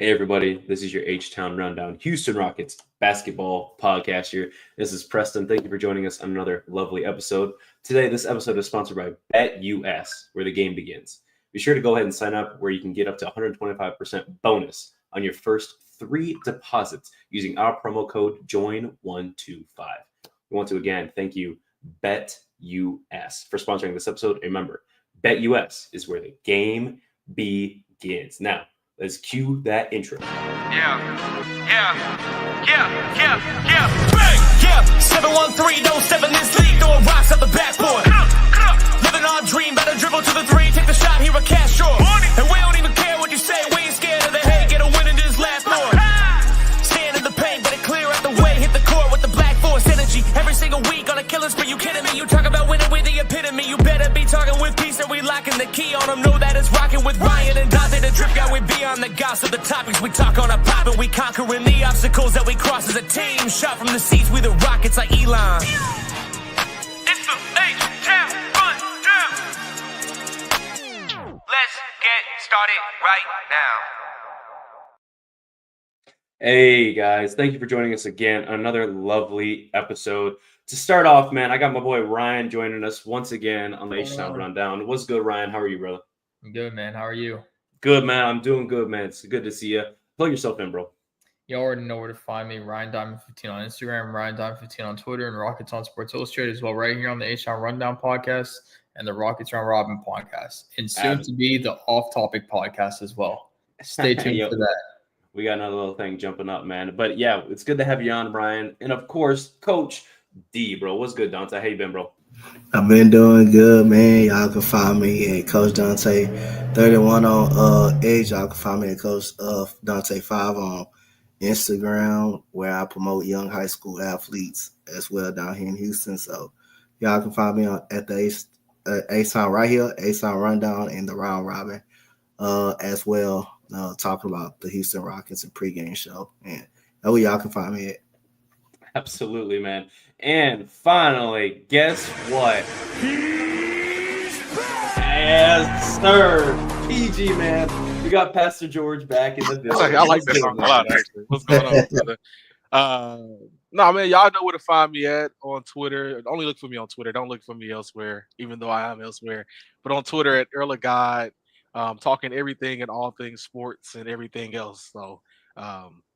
Hey everybody, this is your H-Town Rundown Houston Rockets basketball podcast here. This is Preston. Thank you for joining us on another lovely episode. Today, this episode is sponsored by BetUS, where the game begins. Be sure to go ahead and sign up where you can get up to 125% bonus on your first 3 deposits using our promo code JOIN125. We want to again thank you, BetUS, for sponsoring this episode. Remember, BetUS is where the game begins. Now, let's cue that intro. Yeah. Bang! Yeah, 713, don't step in this league, throwing rocks at the backboard. Living our dream, better dribble to the 3, take the shot, here a cash short. And we don't even care what you say, we ain't scared of the hate, get a win in this last board. Stand in the paint, better clear out the way, hit the court with the black force energy. Every single week on a killing spree, you kidding me? You talk about winning with the epitome, you better be talking with peace and we locking the key on them. Know that it's rocking with Ryan and Donte, the drip guy, we beyond the gossip, the topics we talk on a pop and we conquering the obstacles that we cross as a team. Shot from the seats, we the Rockets like Elon. It's the H-Town Rundown. Let's get started right now. Hey guys, thank you for joining us again on another lovely episode. To start off, man, I got my boy Ryan joining us once again on the H-Town Rundown. What's good, Ryan? How are you, brother? I'm good, man. How are you? Good, man. I'm doing good, man. It's good to see you. Plug yourself in, bro. You already know where to find me. Ryan Diamond 15 on Instagram, Ryan Diamond 15 on Twitter, and Rockets on Sports Illustrated as well, right here on the H-Town Rundown podcast and the Rockets Round Robin podcast, and soon to be the Off Topic podcast as well. Stay tuned for that. We got another little thing jumping up, man. But yeah, it's good to have you on, Ryan. And of course, Coach D, bro. What's good, Donte? How you been, bro? I've been doing good, man. Y'all can find me at Coach Donte 31 on Edge. Y'all can find me at Coach Donte 5 on Instagram, where I promote young high school athletes as well down here in Houston. So y'all can find me at the H-Town right here, H-Town Rundown and the Round Robin as well, talking about the Houston Rockets and pregame show. And that's where y'all can find me at. Absolutely, man. And finally, guess what? Yes, sir. PG, man. We got Pastor George back in the building. I like that song a lot, actually. What's going on, brother? No, man, y'all know where to find me at on Twitter. Only look for me on Twitter. Don't look for me elsewhere, even though I am elsewhere. But on Twitter at Earl of God, talking everything and all things sports and everything else. So,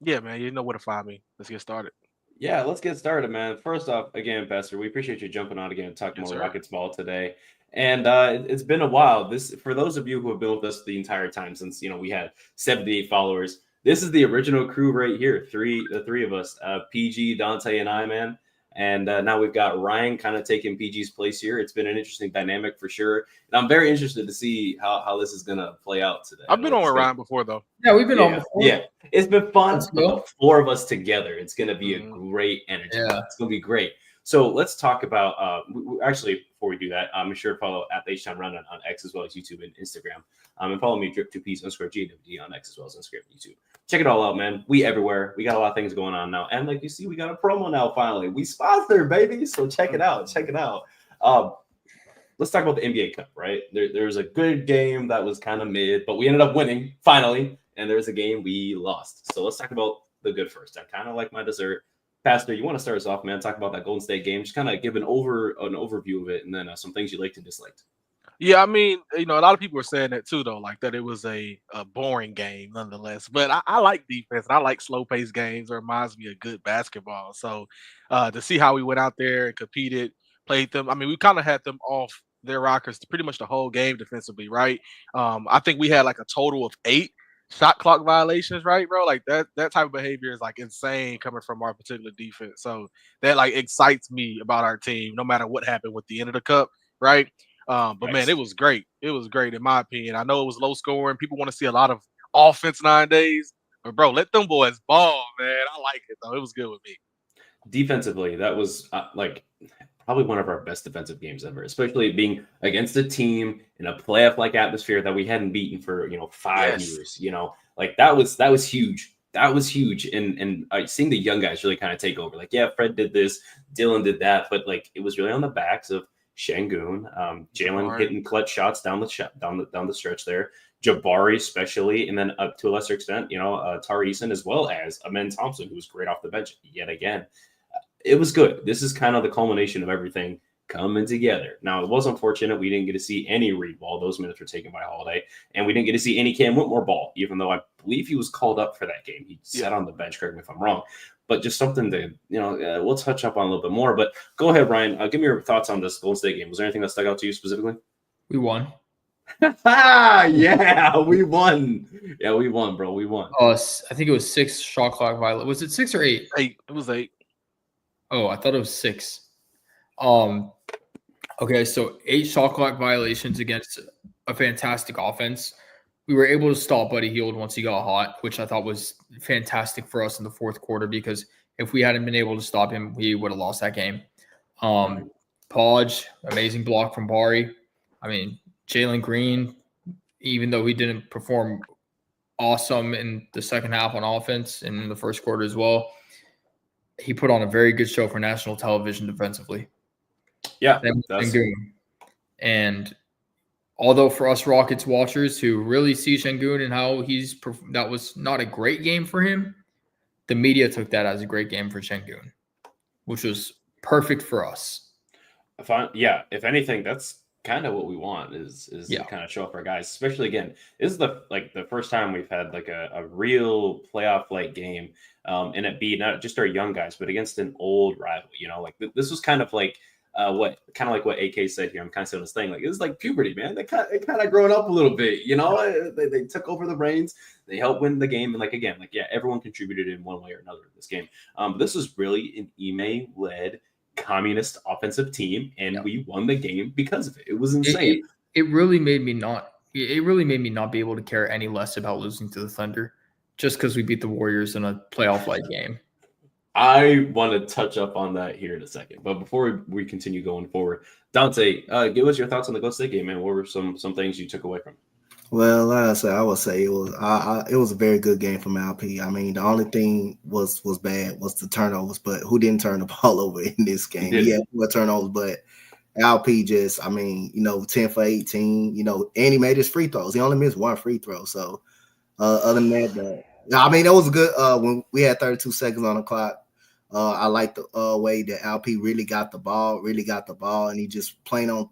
yeah, man, you know where to find me. Let's get started. Yeah, let's get started, man. First off, again, Pastor, we appreciate you jumping on again and talking more Rockets ball today. And it's been a while. This, for those of you who have been with us the entire time since we had 78 followers, this is the original crew right here. The three of us, PG, Donte, and I, man. And now we've got Ryan kind of taking PG's place here. It's been an interesting dynamic for sure. And I'm very interested to see how this is going to play out today. I've been on with Ryan before, though. Yeah, we've been on before. Yeah, it's been fun. The 4 of us together, it's going to be a great energy. Yeah. It's going to be great. So let's talk about actually, before we do that, be sure to follow at the H-Town Rundown on X as well as YouTube and Instagram. And follow me, Drip2Ps_GWD on X as well as Instagram and YouTube. Check it all out, man. We everywhere. We got a lot of things going on now. And like you see, we got a promo now finally. We sponsored, baby. So check it out. Check it out. Let's talk about the NBA Cup, right? There's a good game that was kind of mid, but we ended up winning finally. And there's a game we lost. So let's talk about the good first. I kind of like my dessert. Pastor, you want to start us off, man? Talk about that Golden State game. Just kind of give an overview of it, and then some things you liked and disliked. Yeah, I mean, a lot of people were saying that too, though, like that it was a boring game nonetheless. But I like defense, and I like slow-paced games. It reminds me of good basketball. So to see how we went out there and competed, played them. I mean, we kind of had them off their rockers pretty much the whole game defensively, right? I think we had like a total of 8 shot clock violations, right, bro? Like that type of behavior is like insane coming from our particular defense. So that like excites me about our team, no matter what happened with the end of the cup, right? But nice. Man, it was great. It was great in my opinion. I know it was low scoring. People want to see a lot of offense nowadays, but bro, let them boys ball, man. I like it though. It was good with me. Defensively, that was probably one of our best defensive games ever, especially being against a team in a playoff-like atmosphere that we hadn't beaten for 5 years. Like that was huge. That was huge. And seeing the young guys really kind of take over. Like, yeah, Fred did this, Dylan did that, but like it was really on the backs of Şengün, Jalen hitting clutch shots down the stretch there. Jabari especially, and then up to a lesser extent, Tari Eason, as well as Amen Thompson, who was great off the bench yet again. It was good. This is kind of the culmination of everything coming together. Now, it was unfortunate we didn't get to see any Reed ball. Those minutes were taken by Holiday, and we didn't get to see any Cam Whitmore ball, even though I believe he was called up for that game. He sat on the bench, correct me if I'm wrong. But just something to, we'll touch up on a little bit more. But go ahead, Ryan. Give me your thoughts on this Golden State game. Was there anything that stuck out to you specifically? We won. Yeah, we won. Yeah, we won, bro. We won. I think it was 6 shot clock violation. Was it 6 or 8? 8. It was 8. Oh, I thought it was 6. Okay, so 8 shot clock violations against a fantastic offense. We were able to stop Buddy Hield once he got hot, which I thought was fantastic for us in the fourth quarter, because if we hadn't been able to stop him, we would have lost that game. Podge, amazing block from Bari. I mean, Jalen Green, even though he didn't perform awesome in the second half on offense and in the first quarter as well, he put on a very good show for national television defensively. Yeah. And although for us Rockets watchers who really see Şengün and how that was not a great game for him, the media took that as a great game for Şengün, which was perfect for us. If anything, that's kind of what we want is to kind of show up our guys, especially again, this is the first time we've had like a real playoff like game, and it be not just our young guys, but against an old rival, this was kind of like what AK said here. I'm kind of saying this thing, like, it was like puberty, man. They kind of growing up a little bit, they took over the reins, they helped win the game. And everyone contributed in one way or another in this game. This was really an Ime-led communist offensive team, and we won the game because of it. It was insane. It really made me not be able to care any less about losing to the Thunder just because we beat the Warriors in a playoff like game. I want to touch up on that here in a second, but before we continue going forward, Donte, give us your thoughts on the Golden State game, man. What were some things you took away from it? Well, like I said, I would say it was a very good game from Alp. I mean, the only thing was bad was the turnovers, but who didn't turn the ball over in this game? He had 4 turnovers, but Alp just, 10 for 18, and he made his free throws. He only missed 1 free throw. So other than that, it was good when we had 32 seconds on the clock. I like the way that Alp really got the ball, and he just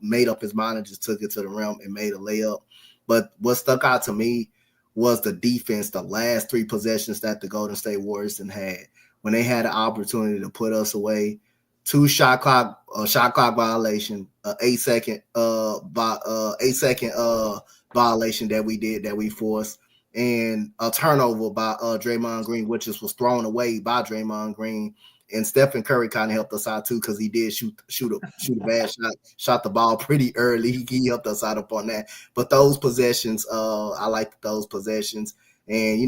made up his mind and just took it to the rim and made a layup. But what stuck out to me was the defense, the last 3 possessions that the Golden State Warriors had. When they had an opportunity to put us away, 2 shot clock violation, 8-second violation that we forced, and a turnover by Draymond Green, which was thrown away by Draymond Green. And Stephen Curry kind of helped us out too, because he did shoot a bad shot the ball pretty early. He helped us out up on that. But those possessions, I liked those possessions. And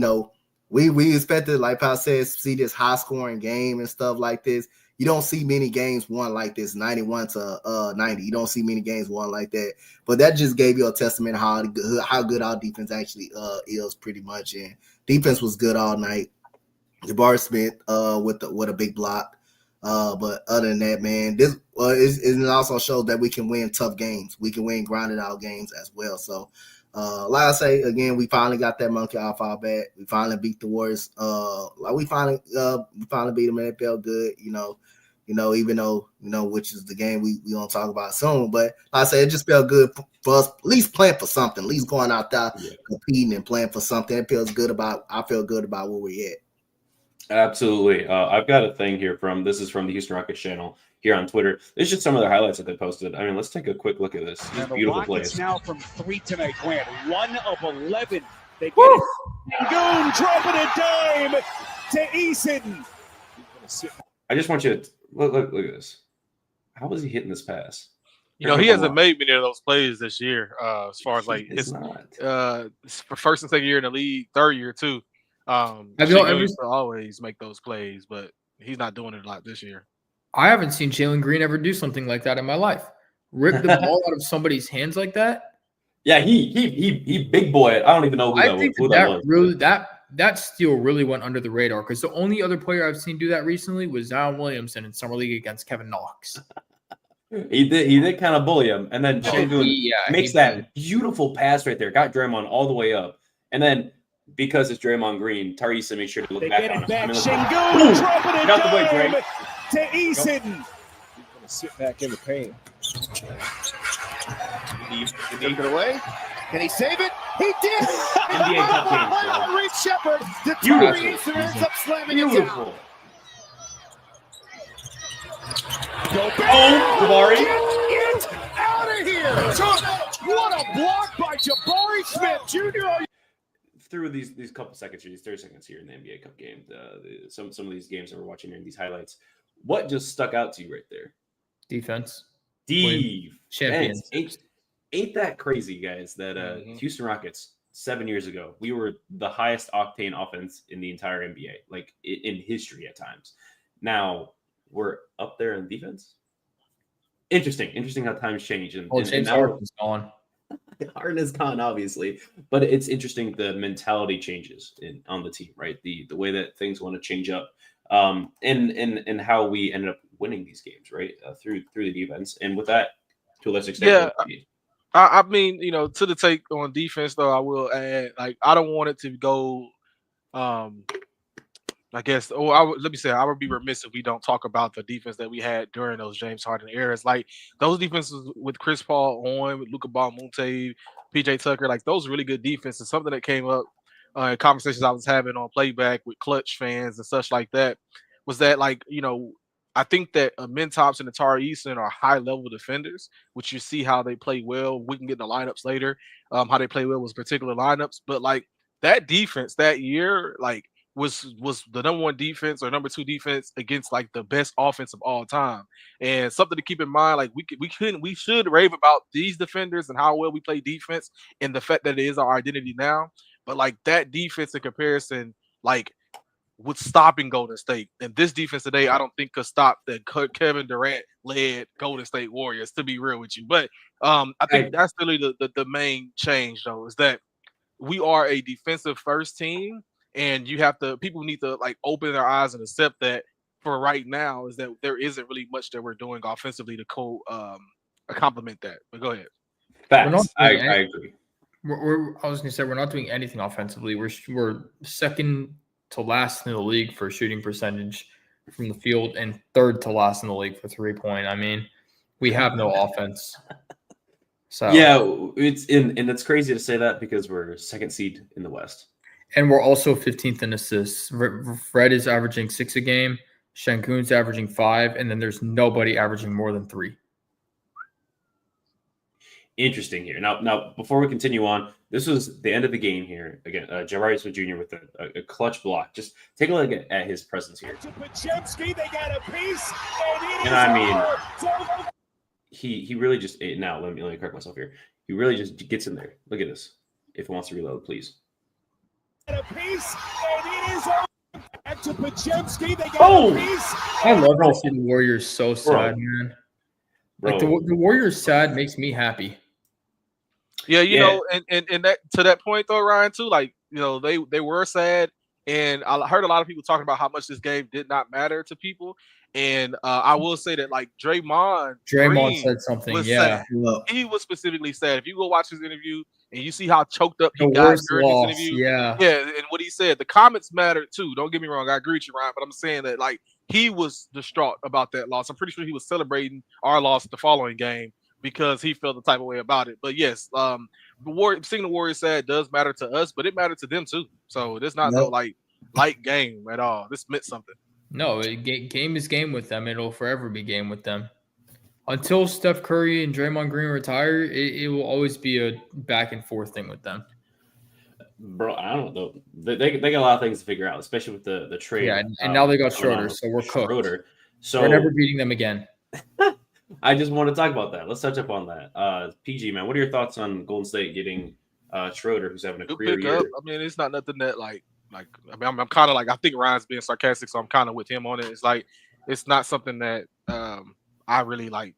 we expected, like Pal says, see this high scoring game and stuff like this. You don't see many games won like this, 91-90. You don't see many games won like that. But that just gave you a testament how good our defense actually is, pretty much. And defense was good all night. Jabari Smith with a big block. But other than that, man, this it also shows that we can win tough games. We can win grinded out games as well. So, like I say again, we finally got that monkey off our back. We finally beat the Warriors. We finally beat them, and it felt good. Even though which is the game we gonna talk about soon. But like I say, it just felt good for us, at least playing for something, at least going out there competing and playing for something. I feel good about where we're at. Absolutely. I've got a thing here this is from the Houston Rockets channel here on Twitter. This is just some of the highlights that they posted. Let's take a quick look at this. These beautiful plays. Now from 3 tonight, Grant. 1 of 11. They get it. Şengün dropping a dime to Eason. I just want you to look at this. How was he hitting this pass? He hasn't made many of those plays this year. As far as his first and second year in the league, third year too. Have y'all ever used to always make those plays, but he's not doing it a lot this year. I haven't seen Jalen Green ever do something like that in my life. Rip the ball out of somebody's hands like that. Yeah, he big boy. I don't even know who that was. That steal really went under the radar, because the only other player I've seen do that recently was Zion Williamson in summer league against Kevin Knox. He did kind of bully him, and then Şengün makes that beautiful pass right there. Got Draymond all the way up, and then because it's Draymond Green, Tariq makes sure to look back on him. Şengün dropping it out the way, Drake. To Eason. He's gonna sit back in the paint. Took it away. Can he save it? He did. NBA Cup game. Reed Shepard. The Beautiful. Eason ends up slamming it down. Oh, Jabari. Get out of here. What a block by Jabari Smith Jr. Through these couple seconds, these 30 seconds here in the NBA Cup game, some of these games that we're watching here in these highlights, what just stuck out to you right there? Defense. Champions. Ain't that crazy, guys, that Houston Rockets 7 years ago, we were the highest octane offense in the entire NBA, like in history at times. Now we're up there in defense. Interesting how times change. And James Harden's gone. Harden is gone, obviously, but it's interesting the mentality changes on the team, right? The way that things want to change up, and how we ended up winning these games, right? Through the defense, and with that, to a lesser extent, I mean, to the take on defense, though, I will add, like, I don't want it to go, I guess, let me say, I would be remiss if we don't talk about the defense that we had during those James Harden eras. Like, those defenses with Chris Paul on, with Luka Baumute, PJ Tucker, like, those really good defenses. Something that came up in conversations I was having on Playback with Clutch fans and such like that was that, like, I think that Amin Thompson and Tari Eason are high-level defenders, which you see how they play well. We can get in the lineups later, how they play well with particular lineups. But, like, that defense that year, like, was the number one defense or number two defense against like the best offense of all time. And something to keep in mind, like we should rave about these defenders and how well we play defense and the fact that it is our identity now. But like that defense in comparison, like was stopping Golden State. And this defense today, I don't think could stop the Kevin Durant led Golden State Warriors, to be real with you. But I think that's really the main change though, is that we are a defensive first team. And people need to like open their eyes and accept that for right now is that there isn't really much that we're doing offensively to complement that. But go ahead. Facts. I agree. I was going to say we're not doing anything offensively. We're second to last in the league for shooting percentage from the field and third to last in the league for 3-point. I mean, we have no offense. So yeah, it's crazy to say that because we're second seed in the West. And we're also 15th in assists. Fred is averaging 6 a game. Şengün's averaging 5. And then there's nobody averaging more than 3. Interesting here. Now, before we continue on, this was the end of the game here. Again, Jabari Smith Jr. with a clutch block. Just take a look at his presence here. They got a piece, and I mean, he really just – now, let me correct myself here. He really just gets in there. Look at this. If it wants to reload, please. A piece, and it is back to Podziemski. They got a piece. I love how the Warriors so sad, man. Like the Warriors sad makes me happy. Yeah, you know, and that to that point though, Ryan, too, like, they were sad, and I heard a lot of people talking about how much this game did not matter to people. And I will say that, like, Draymond said something. Sad. He was specifically sad. If you go watch his interview and you see how choked up he got during his interview, and what he said, the comments mattered too. Don't get me wrong, I agree with you, Ryan, but I'm saying that like he was distraught about that loss. I'm pretty sure he was celebrating our loss the following game because he felt the type of way about it. But yes, seeing the Warriors sad does matter to us, but it mattered to them too. So it's not no like light game at all. This meant something. No, game is game with them. It'll forever be game with them. Until Steph Curry and Draymond Green retire, it will always be a back and forth thing with them. Bro, I don't know. They got a lot of things to figure out, especially with the trade. Yeah, and now they got Schroeder, so we're cooked. So we're never beating them again. I just want to talk about that. Let's touch up on that. PG, man, what are your thoughts on Golden State getting Schroeder, who's having a career year? I mean, it's not nothing that I'm kind of like, I think Ryan's being sarcastic, so I'm kind of with him on it. It's like, it's not something that I really like.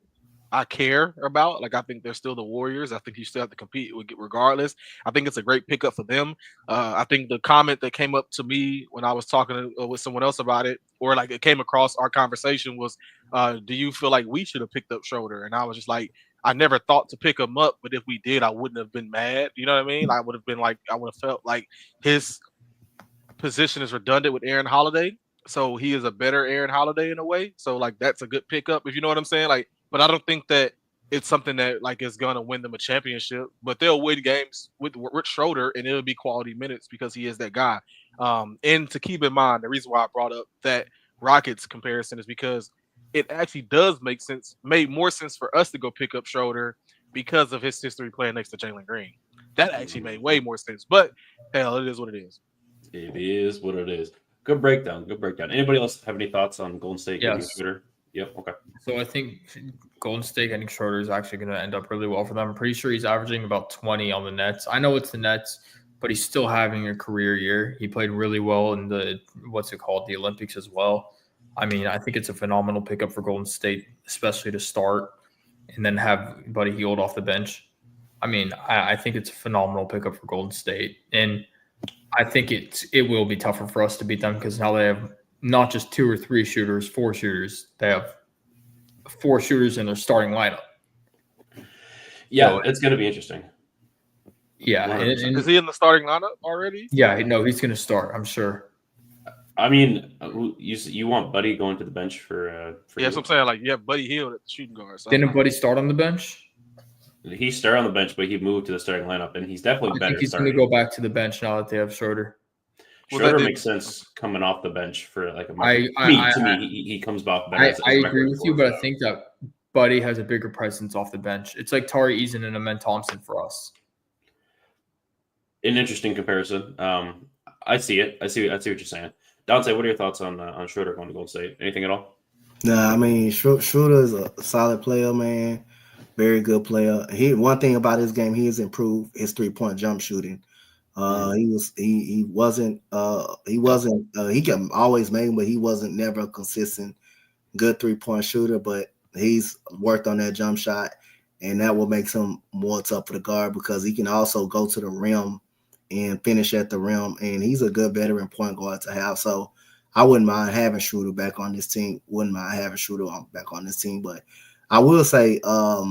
I care about. Like, I think they're still the Warriors. I think you still have to compete regardless. I think it's a great pickup for them. I think the comment that came up to me when I was talking with someone else about it, or like it came across our conversation was, do you feel like we should have picked up Schroeder? And I was just like, I never thought to pick him up, but if we did, I wouldn't have been mad. You know what I mean? I would have been like, I would have felt like his position is redundant with Aaron Holiday. So he is a better Aaron Holiday in a way. So like that's a good pickup, if you know what I'm saying. Like, but I don't think that it's something that like is gonna win them a championship. But they'll win games with Schroeder, and it'll be quality minutes because he is that guy. And to keep in mind, the reason why I brought up that Rockets comparison is because it actually does made more sense for us to go pick up Schroeder because of his history playing next to Jalen Green. That actually made way more sense. But hell, it is what it is. It is what it is. Good breakdown. Good breakdown. Anybody else have any thoughts on Golden State getting Schroeder? Yep. Okay. So I think Golden State getting Schroeder is actually going to end up really well for them. I'm pretty sure he's averaging about 20 on the Nets. I know it's the Nets, but he's still having a career year. He played really well in the the Olympics as well. I mean, I think it's a phenomenal pickup for Golden State, especially to start and then have Buddy Hield off the bench. I mean, I think it's a phenomenal pickup for Golden State. And I think it will be tougher for us to beat them because now they have not just 2 or 3 shooters, 4 shooters. They have 4 shooters in their starting lineup. Yeah, so, it's going to be interesting. Yeah. And is he in the starting lineup already? Yeah, no, he's going to start, I'm sure. I mean, you want Buddy going to the bench for yeah, that's what I'm saying. Like, you have Buddy Hield at the shooting guard. So didn't Buddy start on the bench? He started on the bench, but he moved to the starting lineup, and he's definitely better. I think he's going to go back to the bench now that they have Schroeder. Schroeder makes sense coming off the bench for like a month. To me, he comes off better. I agree with you, but I think that Buddy has a bigger presence off the bench. It's like Tari Eason and Amen Thompson for us. An interesting comparison. I see it. I see what you're saying. Donte, what are your thoughts on Schroeder going to Golden State? Anything at all? Nah, I mean Schroeder is a solid player, man. Very good player. One thing about his game, he has improved his 3-point jump shooting. He can always make, but he wasn't never a consistent good 3-point shooter. But he's worked on that jump shot, and that will make him more tough for the guard because he can also go to the rim and finish at the rim. And he's a good veteran point guard to have. So I wouldn't mind having Schroeder back on this team. But I will say, I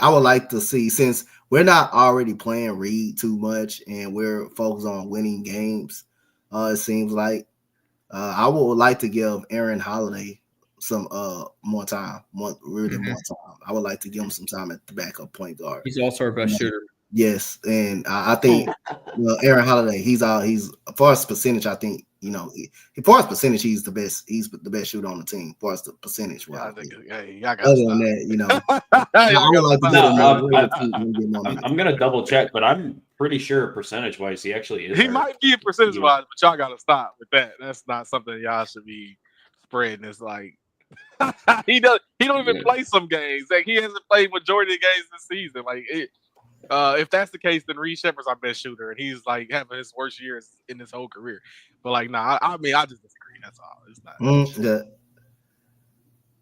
would like to see, since we're not already playing Reed too much and we're focused on winning games, it seems like I would like to give Aaron Holiday some more time. More time. I would like to give him some time at the backup point guard. He's also our best shooter. Yes, and I think Aaron Holiday, he's as far as percentage, I think, as far as percentage, he's the best. He's the best shooter on the team. As far as the percentage, I think. Other than that, I'm gonna double check, but I'm pretty sure percentage wise, he actually is. He might be percentage wise, but y'all gotta stop with that. That's not something y'all should be spreading. It's like he don't even play some games. Like he hasn't played majority of games this season. Like if that's the case, then Reed Shepherd's our best shooter, and he's like having his worst years in his whole career. But like, nah, I mean, I just disagree. That's all. It's not.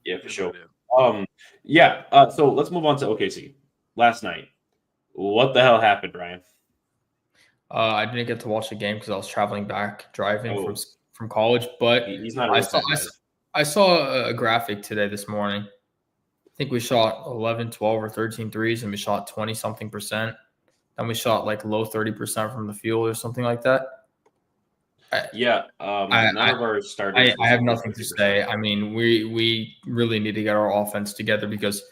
Yeah, for sure. So let's move on to OKC. Last night, what the hell happened, Ryan? I didn't get to watch the game because I was traveling back, driving from college. But he's not. I saw a graphic this morning. I think we shot 11, 12, or 13 threes, and we shot 20-something%. And we shot like low 30% from the field or something like that. None of our starters. I have nothing to say. I mean, we really need to get our offense together because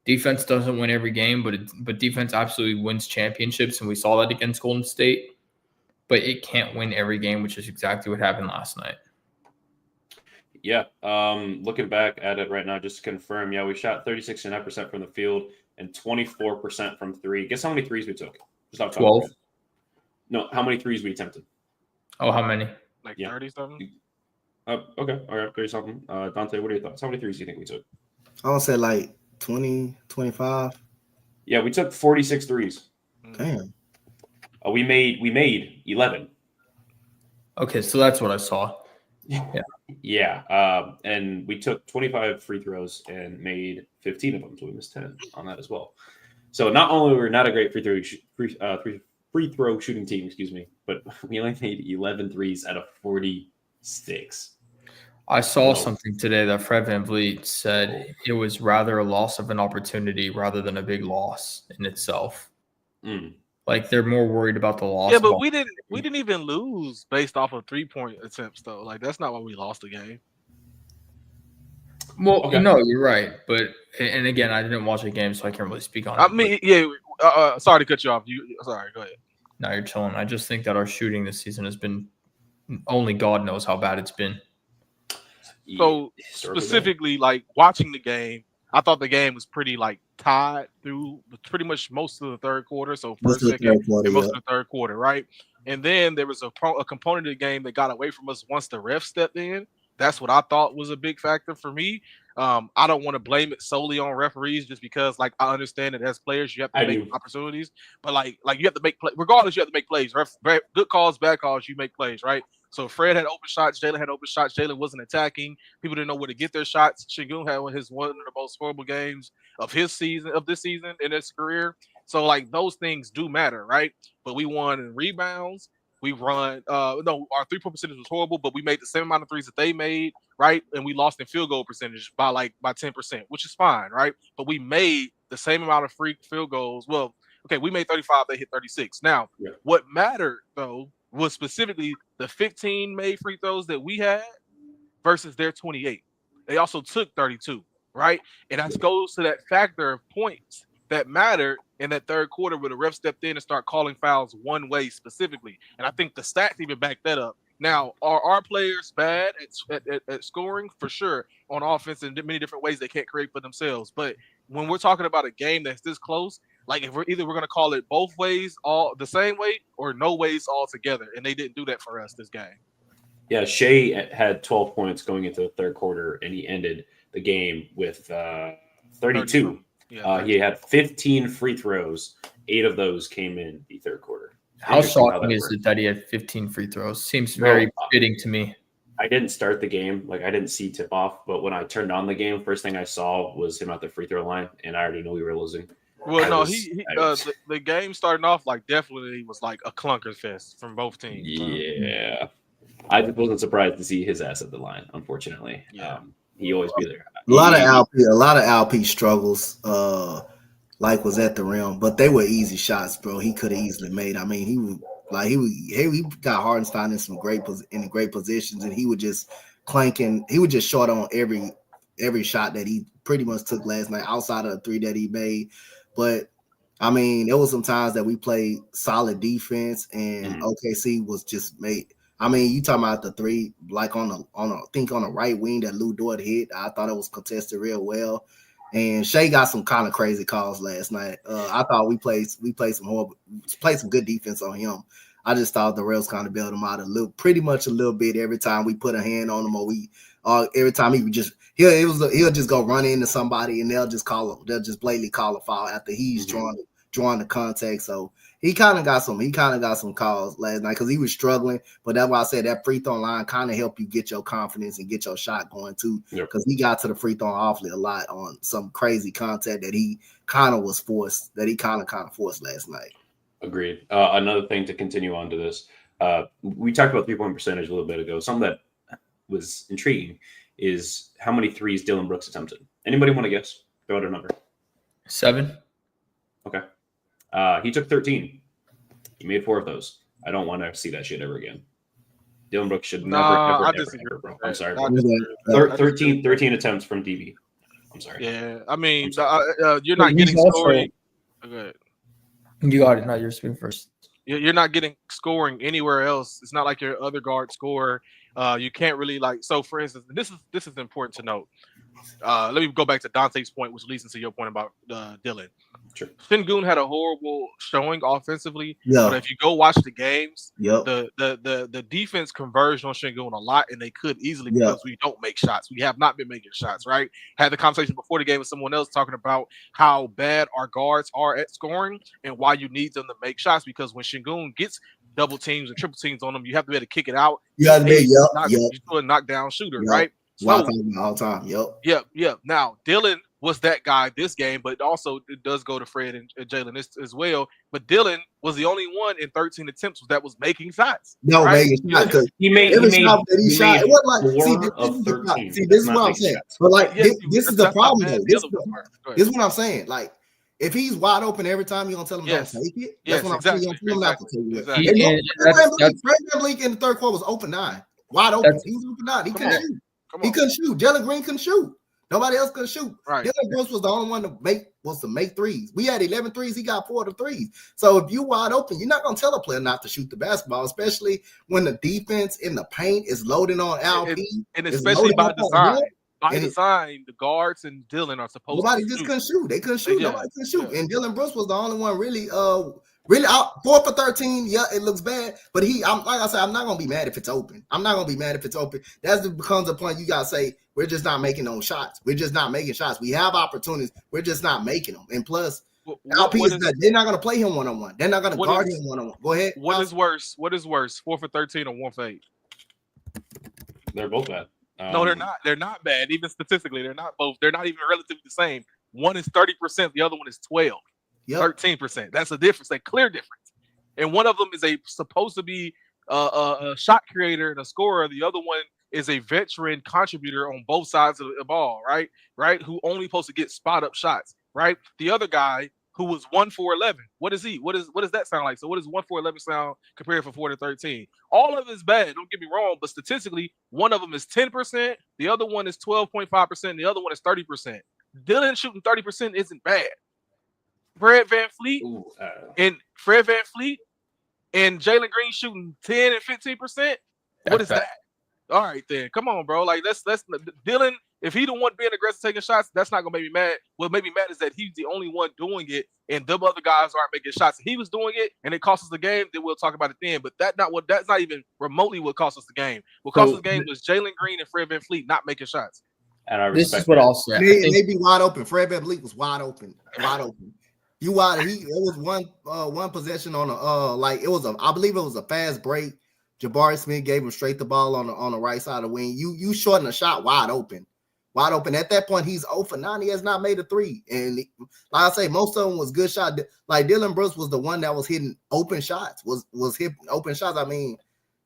defense doesn't win every game, but defense absolutely wins championships, and we saw that against Golden State. But it can't win every game, which is exactly what happened last night. Yeah. Looking back at it right now, just to confirm, we shot 36.5% from the field and 24% from three. Guess how many threes we took? 12. No, how many threes we attempted? Oh, how many? Like 30-something? Okay. All right, 30-something. Donte, what are your thoughts? How many threes do you think we took? I would say like 20, 25. Yeah, we took 46 threes. Damn. We made 11. Okay, so that's what I saw. Yeah. And we took 25 free throws and made 15 of them, so we missed 10 on that as well. So not only were we not a great free throw shooting team, but we only made 11 threes out of 40 sticks. I saw something today that Fred VanVleet said it was rather a loss of an opportunity rather than a big loss in itself. Like they're more worried about the loss. Yeah, but we didn't even lose based off of 3-point attempts though. Like that's not why we lost the game. Well, no, you're right. But and again, I didn't watch the game, so I can't really speak on it. I mean, sorry to cut you off. Sorry, go ahead. No, you're chilling. I just think that our shooting this season has been only God knows how bad it's been. So specifically, like watching the game, I thought the game was pretty like tied through pretty much most of the third quarter. So first, second, and most of the third quarter, right? And then there was a component of the game that got away from us once the ref stepped in. That's what I thought was a big factor for me. I don't want to blame it solely on referees just because, like, I understand that as players you have to make opportunities, but like you have to make play. Regardless, you have to make plays. Good calls, bad calls, you make plays, right? So Fred had open shots, Jalen had open shots. Jalen wasn't attacking. People didn't know where to get their shots. Şengün had one of the most horrible games of this season in his career. So like those things do matter, right? But we won in rebounds. We run our 3-point percentage was horrible, but we made the same amount of threes that they made, right? And we lost in field goal percentage by 10%, which is fine, right? But we made the same amount of free field goals. Well, okay, we made 35, they hit 36. Now, what mattered though was specifically the 15 made free throws that we had versus their 28. They also took 32, right? And that goes to that factor of points that mattered in that third quarter where the ref stepped in and start calling fouls one way specifically. And I think the stats even back that up. Now, are our players bad at scoring? For sure. On offense in many different ways they can't create for themselves. But when we're talking about a game that's this close, like if we're going to call it both ways, all the same way, or no ways altogether. And they didn't do that for us this game. Yeah, Shea had 12 points going into the third quarter, and he ended the game with 32. Yeah, he had 15 free throws. 8 of those came in the third quarter. How shocking is it that he had 15 free throws? Seems very fitting to me. I didn't start the game. Like, I didn't see tip-off. But when I turned on the game, first thing I saw was him at the free throw line, and I already knew we were losing. Well, the game starting off, like, definitely was like a clunker fest from both teams. Yeah. I wasn't surprised to see his ass at the line, unfortunately. Yeah. He always be there. A lot of LP struggles, was at the rim, but they were easy shots, bro. He could have easily made. I mean, he got Hardenstein in some great positions, and he would just clanking. He would just short on every shot that he pretty much took last night, outside of the 3 that he made. But I mean, there was some times that we played solid defense, and OKC was just made. I mean, you talking about the 3, like on the right wing that Lou Dort hit. I thought it was contested real well, and Shea got some kind of crazy calls last night. I thought we played some good defense on him. I just thought the refs kind of bailed him out a little bit every time we put a hand on him, or every time he would just he'll just go run into somebody and they'll just blatantly call a foul after he's drawing the contact. So he kind of got some calls last night because he was struggling. But that's why I said that free throw line kind of help you get your confidence and get your shot going too. Because he got to the free throw awfully a lot on some crazy contact that he kind of forced last night. Agreed. Another thing to continue on to this, we talked about 3-point percentage a little bit ago. Something that was intriguing is how many threes Dylan Brooks attempted. Anybody want to guess? Throw out a number. 7. Okay. He took 13. He made 4 of those. I don't want to see that shit ever again. Dylan Brooks should never, bro. I'm sorry. 13 attempts from DB. I'm sorry. Yeah, I mean, you're not getting scoring. Okay. You got it. No, you're speaking first. You're not getting scoring anywhere else. It's not like your other guard score. You can't really so for instance, this is important to note. Let me go back to Donte's point, which leads into your point about Dylan. Sure. Şengün had a horrible showing offensively, but if you go watch the games, the defense converged on Şengün a lot, and they could easily because we don't make shots. We have not been making shots, right? Had the conversation before the game with someone else talking about how bad our guards are at scoring and why you need them to make shots, because when Şengün gets double teams and triple teams on them, you have to be able to kick it out. You have to be a knockdown shooter, right? So, all the time. Yep. Now Dylan was that guy this game, but also it does go to Fred and Jalen as well. But Dylan was the only one in 13 attempts that was making shots. No, right? making shots because He made every shot that he shot, it wasn't like 4 of 13. See, this is what I'm saying. But like, Yes, this is the that's not problem bad. though. The other ones were. This is what I'm saying. Like, if he's wide open every time, you're gonna tell him Yes. don't take it. Yes, That's what I'm exactly. saying. You're gonna tell him not to take it. Exactly. And Fred VanVleet in the third quarter was open 9, wide open. He was open 9. He couldn't shoot. He couldn't shoot. Jalen Green couldn't shoot. Nobody else could shoot. Right. Dylan Brooks was the only one to make threes. We had 11 threes. He got 4 of the threes. So if you wide open, you're not going to tell a player not to shoot the basketball, especially when the defense in the paint is loading on LP. And especially by design. By And design, the guards and Dylan are supposed nobody to just shoot. couldn't shoot. They couldn't shoot. Yeah. Nobody couldn't shoot. Yeah. And Dylan Brooks was the only one really out 4 for 13. Yeah, it looks bad. But like I said, I'm not gonna be mad if it's open. That becomes a point you gotta say, we're just not making those shots. We're just not making shots. We have opportunities. We're just not making them. And plus, LP they're not gonna play him one-on-one. They're not gonna guard him one-on-one. Go ahead. What is worse? 4 for 13 or 1 for 8? They're both bad. No, they're not. They're not bad. Even statistically, they're not both. They're not even relatively the same. One is 30%. The other one is 12. Yep. 13%. That's a difference, a clear difference. And one of them is supposed to be a shot creator and a scorer. The other one is a veteran contributor on both sides of the ball, right? Who only supposed to get spot up shots, right? The other guy who was 1 for 11. What is he? What does that sound like? So what does 1 for 11 sound compared for 4 to 13? All of it is bad. Don't get me wrong, but statistically, one of them is 10%, the other one is 12.5%, the other one is 30%. Dylan shooting 30% isn't bad. Fred VanVleet and Jalen Green shooting 10 and 15%. What is that? All right, then. Come on, bro. Like let's Dylan. If he the one being aggressive taking shots, that's not gonna make me mad. What made me mad is that he's the only one doing it, and them other guys aren't making shots. If he was doing it, and it cost us the game, then we'll talk about it then. But that's not even remotely what cost us the game. What cost us the game was Jalen Green and Fred VanVleet not making shots. And I This respect is what that. I'll say. They be wide open. Fred VanVleet was wide open. You wide. It was one possession on I believe it was a fast break. Jabari Smith gave him straight the ball on the right side of the wing. You shorten a shot wide open. At that point, he's 0 for 9. He has not made a 3. And like I say, most of them was good shot. Like Dylan Brooks was the one that was hitting open shots. Was hitting open shots. I mean,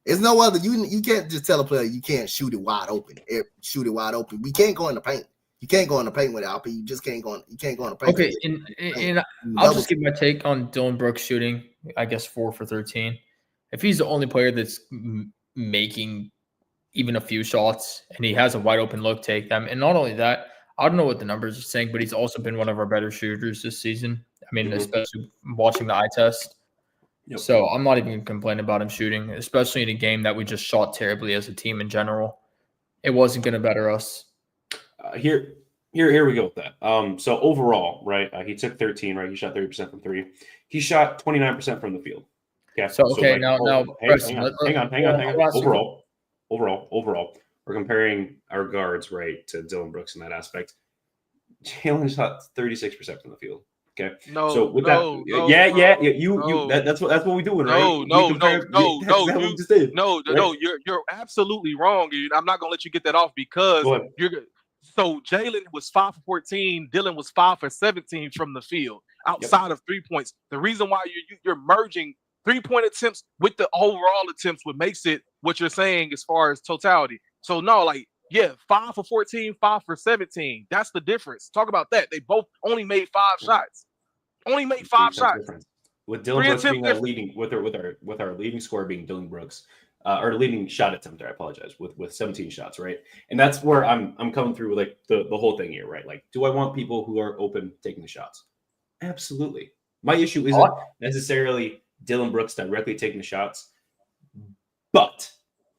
it's no other. You can't just tell a player you can't shoot it wide open. Shoot it wide open. We can't go in the paint. You can't go in the paint with LP. You just can't go. You can't go in the paint. Okay, and I'll just give my take on Dylan Brooks shooting. I guess 4 for 13. If he's the only player that's making even a few shots and he has a wide open look, take them. And not only that, I don't know what the numbers are saying, but he's also been one of our better shooters this season. I mean, especially watching the eye test. Yep. So I'm not even complaining about him shooting, especially in a game that we just shot terribly as a team in general. It wasn't going to better us. Here we go with that. So overall, right, he took 13, right? He shot 30% from 3. He shot 29% from the field. Okay. So okay, now hang on. Overall, we're comparing our guards, right, to Dylan Brooks in that aspect. Jalen shot 36% from the field. Okay. No. So with that's what we're doing, right? No. You're absolutely wrong. I'm not gonna let you get that off because you're good. So Jalen was 5 for 14. Dylan was 5 for 17 from the field outside of 3 points. The reason why you're merging 3-point attempts with the overall attempts, what makes it what you're saying as far as totality. So no, 5 for 14, 5 for 17. That's the difference. Talk about that. They both only made 5 shots. Only made 5 shots. Difference. With Dylan Brooks being our leading, with our leading scorer being Dylan Brooks, our leading shot attempter. I apologize, with 17 shots, right? And that's where I'm coming through with the whole thing here, right? Like, do I want people who are open taking the shots? Absolutely. My issue isn't necessarily Dylan Brooks directly taking the shots, but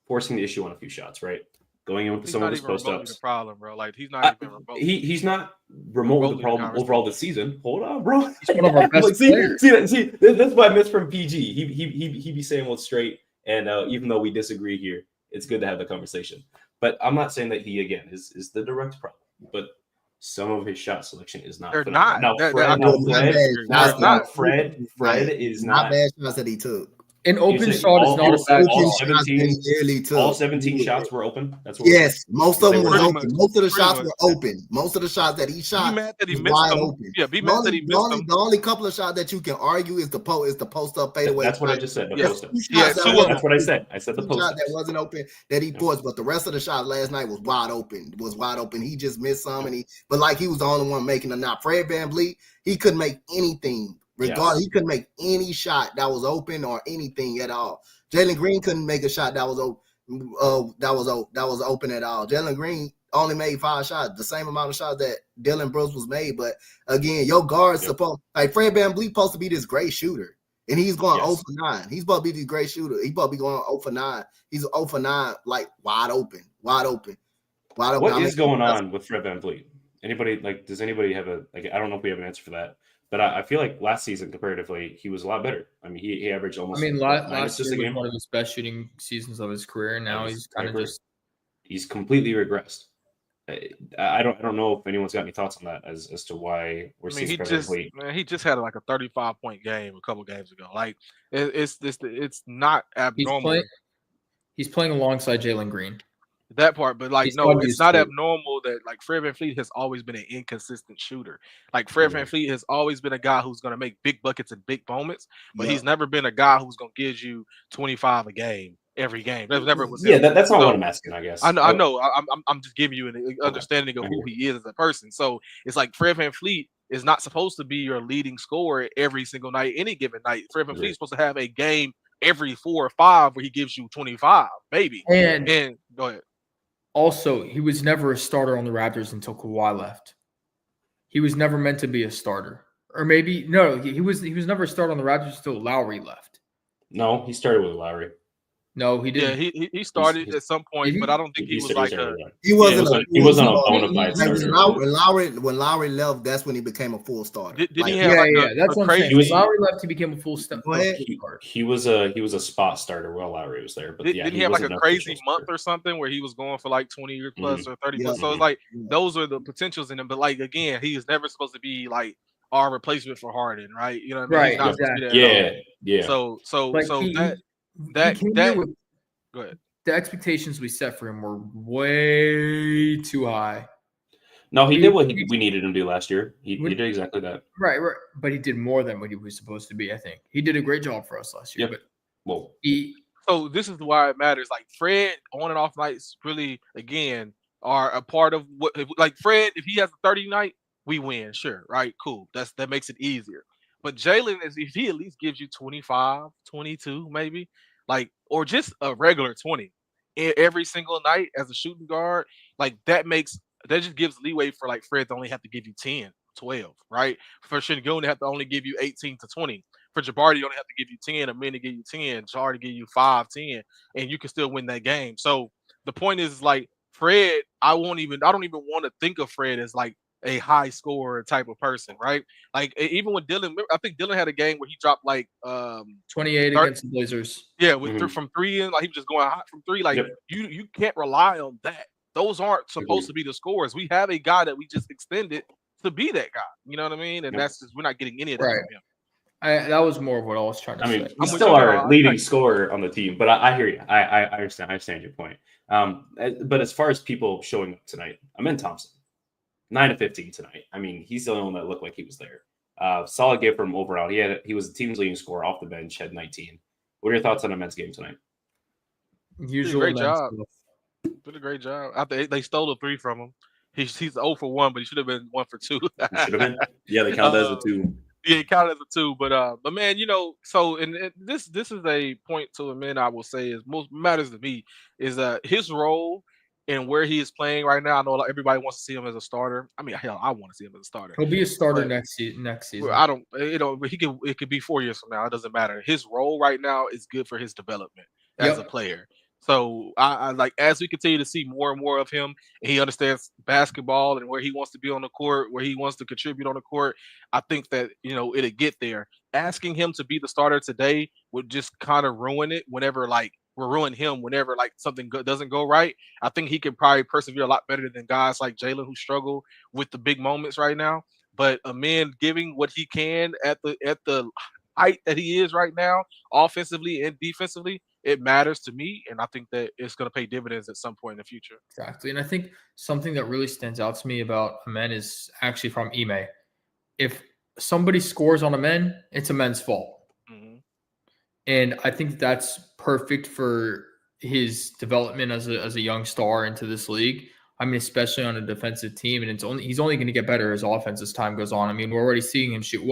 forcing the issue on a few shots, right? Going in with some of his post ups. The problem, bro. Like he's not even remote. He's not remotely the problem overall this season. Hold on, bro. He's one of our best players. See, that's what I missed from PG. He be saying what's straight, and even though we disagree here, it's good to have the conversation. But I'm not saying that he again is the direct problem, but some of his shot selection is not. They're not. Now, Fred is not bad shots that he took. An open saying shot is not a bad all shot. 17 all 17 shots were open. That's what Yes, most of them They was were. open. Most of the shots much. were open. Most of the shots that he shot Be mad that he was missed wide them. open. Yeah, be mad that he missed them. The only couple of shots that you can argue is the post up fadeaway. That's what I just said. The Yeah. post up. Yeah, Shots two that of That's what I said. I said the two post shot up. that wasn't open that he forced, but the rest of the shots last night was wide open. He just missed some, but like he was the only one making them. Now Fred VanVleet, he couldn't make anything. Regardless, he couldn't make any shot that was open or anything at all. Jalen Green couldn't make a shot that was open. That was open at all. Jalen Green only made 5 shots, the same amount of shots that Dylan Brooks was made. But again, your guard's supposed like Fred VanVleet supposed to be this great shooter, and he's going 0 for 9. He's supposed to be the great shooter. He's supposed to be going 0 for 9. He's 0 for 9, like wide open. What is going on with Fred VanVleet? Anybody does anybody have I don't know if we have an answer for that. But I feel like last season, comparatively, he was a lot better. I mean, he averaged almost. Last year was one of his best shooting seasons of his career. And now he's kind of he's completely regressed. I don't know if anyone's got any thoughts on that as to why we're seeing he just had like a 35-point game a couple games ago. Like it's not abnormal. He's playing alongside Jalen Green. That part, but it's not abnormal that like Fred VanVleet has always been an inconsistent shooter. Like Fred VanVleet has always been a guy who's going to make big buckets in big moments, but he's never been a guy who's going to give you 25 a game every game. That's never was. Yeah, that's not what I'm asking. I guess I know. I'm just giving you an understanding of who he is as a person. So it's like Fred VanVleet is not supposed to be your leading scorer every single night, any given night. Fred VanVleet is supposed to have a game every 4 or 5 where he gives you 25, maybe. And go ahead. Also, he was never a starter on the Raptors until Kawhi left. He was never meant to be a starter. Or maybe he was never a starter on the Raptors until Lowry left. No, he started with Lowry. No, he didn't. Yeah, he started at some point, but I don't think he was like a. He wasn't a bona fide starter. When Lowry left, that's when he became a full starter. Did he have that's what I'm saying. When Lowry left, he became a full starter. He was a spot starter while Lowry was there. But didn't he have like a crazy month or something where he was going for like 20 years plus or 30 plus? So it's like those are the potentials in him. But like again, he is never supposed to be like our replacement for Harden, right? You know what I mean? Right. Exactly. Yeah. So go ahead. The expectations we set for him were way too high. No, he did what we needed him to do last year. He did exactly that. Right. But he did more than what he was supposed to be, I think. He did a great job for us last year. Yep. But so this is why it matters. Like Fred on and off nights really, again, are a part of what like Fred, if he has a 30 night, we win. Sure. Right. Cool. That makes it easier. But Jalen, if he at least gives you 25, 22, maybe, like, or just a regular 20 every single night as a shooting guard, like that just gives leeway for like Fred to only have to give you 10, 12, right? For Şengün to have to only give you 18 to 20. For Jabari, you only have to give you 10, Amin to give you 10, Jari to give you 5, 10, and you can still win that game. So the point is like Fred, I don't even want to think of Fred as like a high scorer type of person, right? Like even with Dylan, I think Dylan had a game where he dropped like 28 against the Blazers. Yeah, from 3 in, like he was just going hot from 3. Like you can't rely on that. Those aren't supposed to be the scores. We have a guy that we just extended to be that guy. You know what I mean? And that's just we're not getting any of that from him. That was more of what I was trying to say. He's still our leading scorer on the team, but I hear you. I understand your point. But as far as people showing up tonight, Amin Thompson, 9 of 15 tonight. I mean, he's the only one that looked like he was there. Solid game from overall. He was the team's leading scorer off the bench, had 19. What are your thoughts on Amin's game tonight? Great job. Did a great job. After they stole a 3 from him. He's 0 for 1, but he should have been 1 for 2. Should have been. Yeah, they counted as a 2. Yeah, it counted as a 2. But man, so and this is a point to Amin I will say is most matters to me is his role and where he is playing right now. I know everybody wants to see him as a starter. I mean, hell, I want to see him as a starter. He'll be a starter next season. I don't, but it could be 4 years from now. It doesn't matter. His role right now is good for his development as a player. So I like as we continue to see more and more of him, and he understands basketball and where he wants to be on the court, where he wants to contribute on the court. I think that it'll get there. Asking him to be the starter today would just kind of ruin it. Whenever something doesn't go right, I think he can probably persevere a lot better than guys like Jalen who struggle with the big moments right now. But Amin giving what he can at the height that he is right now, offensively and defensively, it matters to me, and I think that it's going to pay dividends at some point in the future. Exactly. And I think something that really stands out to me about Amen is actually from Ime. If somebody scores on Amen, it's Amen's fault. Mm-hmm. And I think that's perfect for his development as a young star into this league. I mean, especially on a defensive team, and he's only going to get better as offense as time goes on. I mean, we're already seeing him shoot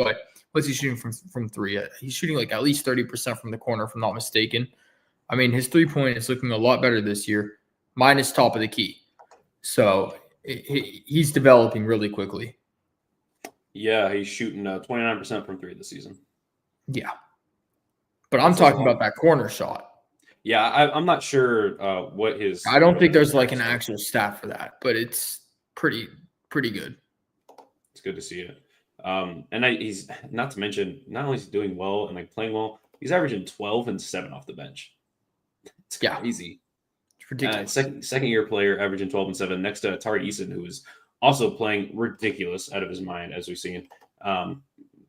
what's he shooting from three? He's shooting like at least 30% from the corner, if I'm not mistaken. I mean, his 3-point is looking a lot better this year, minus top of the key. So he's developing really quickly. Yeah, he's shooting 29% from three this season. Yeah. But I'm talking about that corner shot. Yeah, I'm not sure what his. I don't think there's like an actual stat for that, but it's pretty good. It's good to see it. And he's not to mention, not only is he doing well and like playing well, he's averaging 12 and 7 off the bench. It's crazy. It's ridiculous. Second year player averaging 12 and 7 next to Tari Eason, who is also playing ridiculous out of his mind, as we've seen.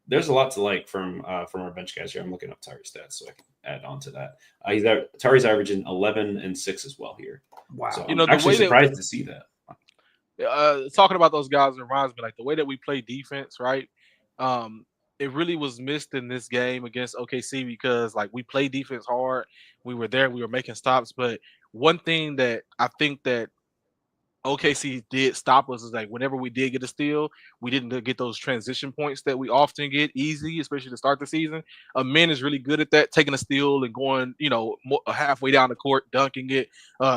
There's a lot to like from our bench guys here. I'm looking up Tari's stats so I can add on to that. Tari's averaging 11 and 6 as well here. Wow. So I'm actually surprised to see that. Talking about those guys reminds me like the way that we play defense, right? It really was missed in this game against OKC because like we play defense hard. We were there, we were making stops. But one thing that I think that OKC did stop us is like whenever we did get a steal, we didn't get those transition points that we often get easy, especially to start the season. Amen is really good at that, taking a steal and going, halfway down the court, dunking it.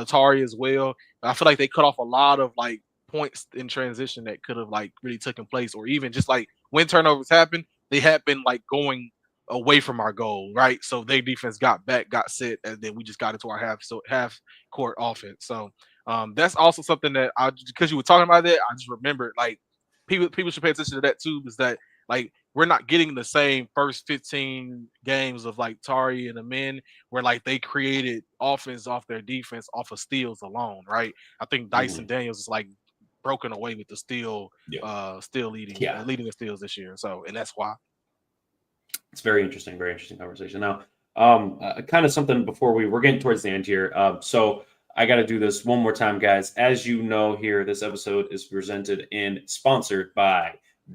Tari as well. I feel like they cut off a lot of like points in transition that could have like really taken place, or even just like when turnovers happen, they had been like going away from our goal, right? So their defense got back, got set, and then we just got into our half court offense. So that's also something that because you were talking about that, I just remembered like people should pay attention to that too, is that like we're not getting the same first 15 games of like Tari and Amen where like they created offense off their defense off of steals alone, right? I think Dyson Daniels is like broken away with the steal leading the steals this year. So, and that's why. It's very interesting conversation. Now, kind of something before we're getting towards the end here. So I got to do this one more time, guys. As you know here, this episode is presented and sponsored by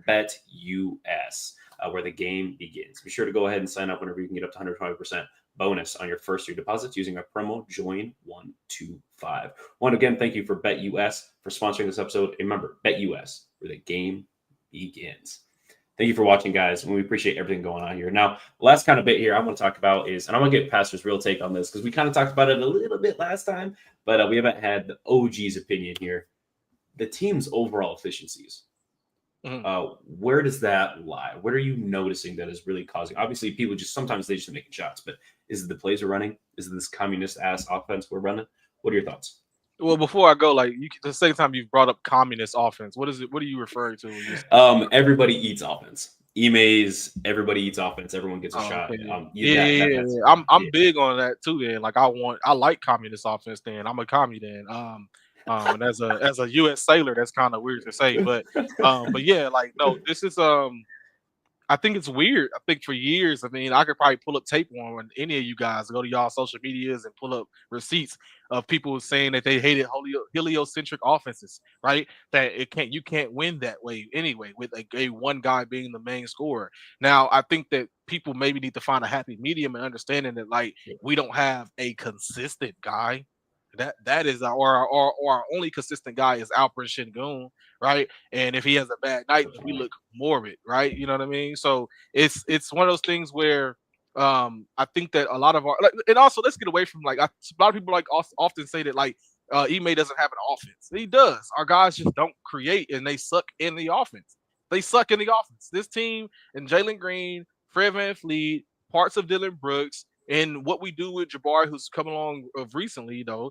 BetUS, where the game begins. Be sure to go ahead and sign up whenever you can get up to 120% bonus on your first 3 deposits using our promo JOIN125. Once again, thank you for BetUS for sponsoring this episode. And remember, BetUS, where the game begins. Thank you for watching, guys, and we appreciate everything going on here. Now, last kind of bit here I want to talk about is, and I'm going to get Pastor's real take on this because we kind of talked about it a little bit last time, but we haven't had the OG's opinion here. The team's overall efficiencies. Where does that lie? What are you noticing that is really causing? Obviously, people sometimes they just making shots, but is it the plays we're running? Is it this communist-ass offense we're running? What are your thoughts? Well, before I go, like the second time you've brought up communist offense, what is it? What are you referring to? Everybody eats offense. Emails, everybody eats offense. Everyone gets a shot. Okay. I'm big on that too. Then, like I like communist offense. Then I'm a commie. Then, and as a U.S. sailor, that's kind of weird to say, but yeah, like no, this is I think it's weird. I think for years, I mean, I could probably pull up tape on any of you guys, go to y'all social medias and pull up receipts of people saying that they hated heliocentric offenses, right? That you can't win that way anyway, with a one guy being the main scorer. Now, I think that people maybe need to find a happy medium and understanding that like we don't have a consistent guy. That is our only consistent guy is Alperen Şengün, right? And if he has a bad night, we look morbid, right? You know what I mean? So it's one of those things where I think that a lot of our and also let's get away from like a lot of people like often say that like Ime doesn't have an offense. He does. Our guys just don't create and they suck in the offense. This team and Jalen Green, Fred VanVleet, parts of Dylan Brooks. And what we do with Jabari, who's come along recently, though,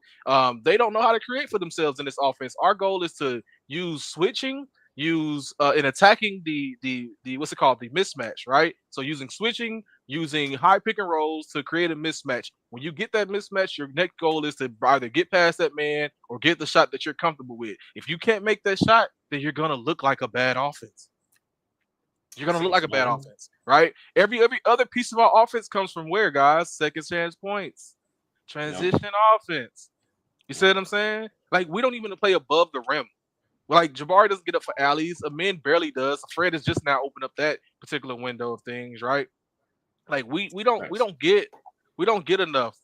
they don't know how to create for themselves in this offense. Our goal is to use switching, in attacking the what's it called, the mismatch, right? So using switching, using high pick and rolls to create a mismatch. When you get that mismatch, your next goal is to either get past that man or get the shot that you're comfortable with. If you can't make that shot, then you're gonna look like a bad offense. right? Every other piece of our offense comes from where, guys? Second chance points, transition offense. You see what I'm saying? Like, we don't even play above the rim. Like, Jabari doesn't get up for alleys. Amin barely does. Fred has just now opened up that particular window of things, right? Like, we don't get enough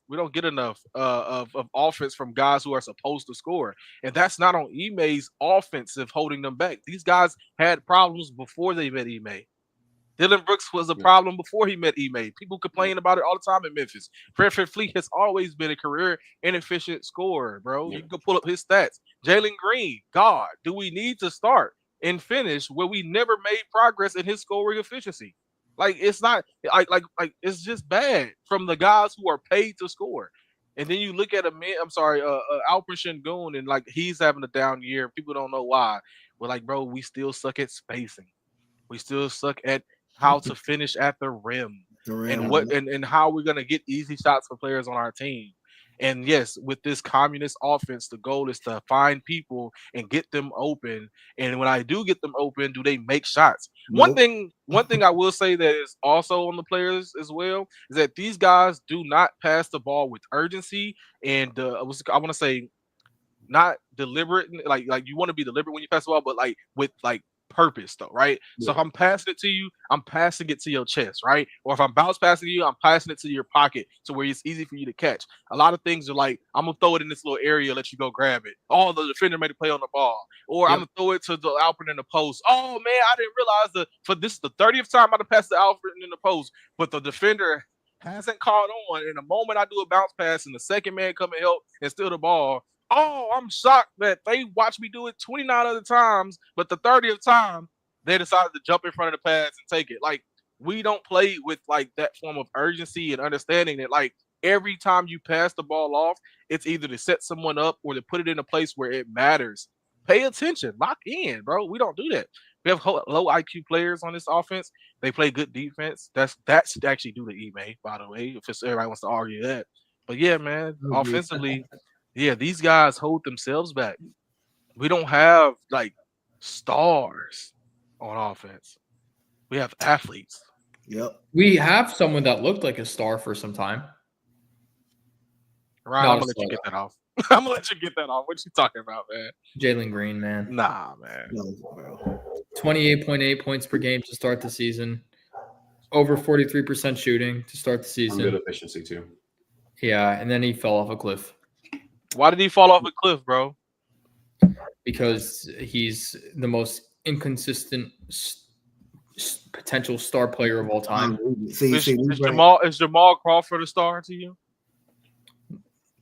of offense from guys who are supposed to score, and that's not on Ime's offensive holding them back. These guys had problems before they met Ime. Dylan Brooks was a problem before he met Ime. People complain about it all the time in Memphis. Fred VanVleet has always been a career inefficient scorer, bro. You can pull up his stats. Jalen Green, God, do we need to start and finish where we never made progress in his scoring efficiency? Like, it's not like it's just bad from the guys who are paid to score. And then you look at Alperen Şengün, and like, he's having a down year. People don't know why. We're like, bro, we still suck at spacing. We still suck at how to finish at the rim, and how we're gonna get easy shots for players on our team. And yes, with this communist offense, the goal is to find people and get them open. And when I do get them open, do they make shots? Nope. One thing I will say that is also on the players as well is that these guys do not pass the ball with urgency, and I want to say not deliberate. Like you want to be deliberate when you pass the ball, but like with like purpose though, right? Yeah. So if I'm passing it to you, I'm passing it to your chest, right? Or if I'm bounce passing you, I'm passing it to your pocket to where it's easy for you to catch. A lot of things are like, I'm gonna throw it in this little area, let you go grab it. Oh, the defender made a play on the ball. Or I'm gonna throw it to the Alfred in the post. Oh man, I didn't realize this is the 30th time I've passed the Alfred in the post, but the defender hasn't caught on. And the moment I do a bounce pass and the second man come and help and steal the ball, oh, I'm shocked that they watched me do it 29 other times, but the 30th time they decided to jump in front of the pass and take it. Like, we don't play with like that form of urgency and understanding that like every time you pass the ball off, it's either to set someone up or to put it in a place where it matters. Pay attention, lock in, bro. We don't do that. We have low IQ players on this offense. They play good defense. That's actually due to Ime, by the way, if everybody wants to argue that. But yeah, man, offensively. Yeah, these guys hold themselves back. We don't have like stars on offense. We have athletes. Yep. We have someone that looked like a star for some time. Ryan, I'm gonna let you get that off. I'm gonna let you get that off. What you talking about, man? Jalen Green, man. Nah, man. No, bro. 28.8 points per game to start the season. Over 43% shooting to start the season. Good efficiency too. Yeah, and then he fell off a cliff. Why did he fall off a cliff, bro? Because he's the most inconsistent potential star player of all time. Is Jamal Crawford a star to you?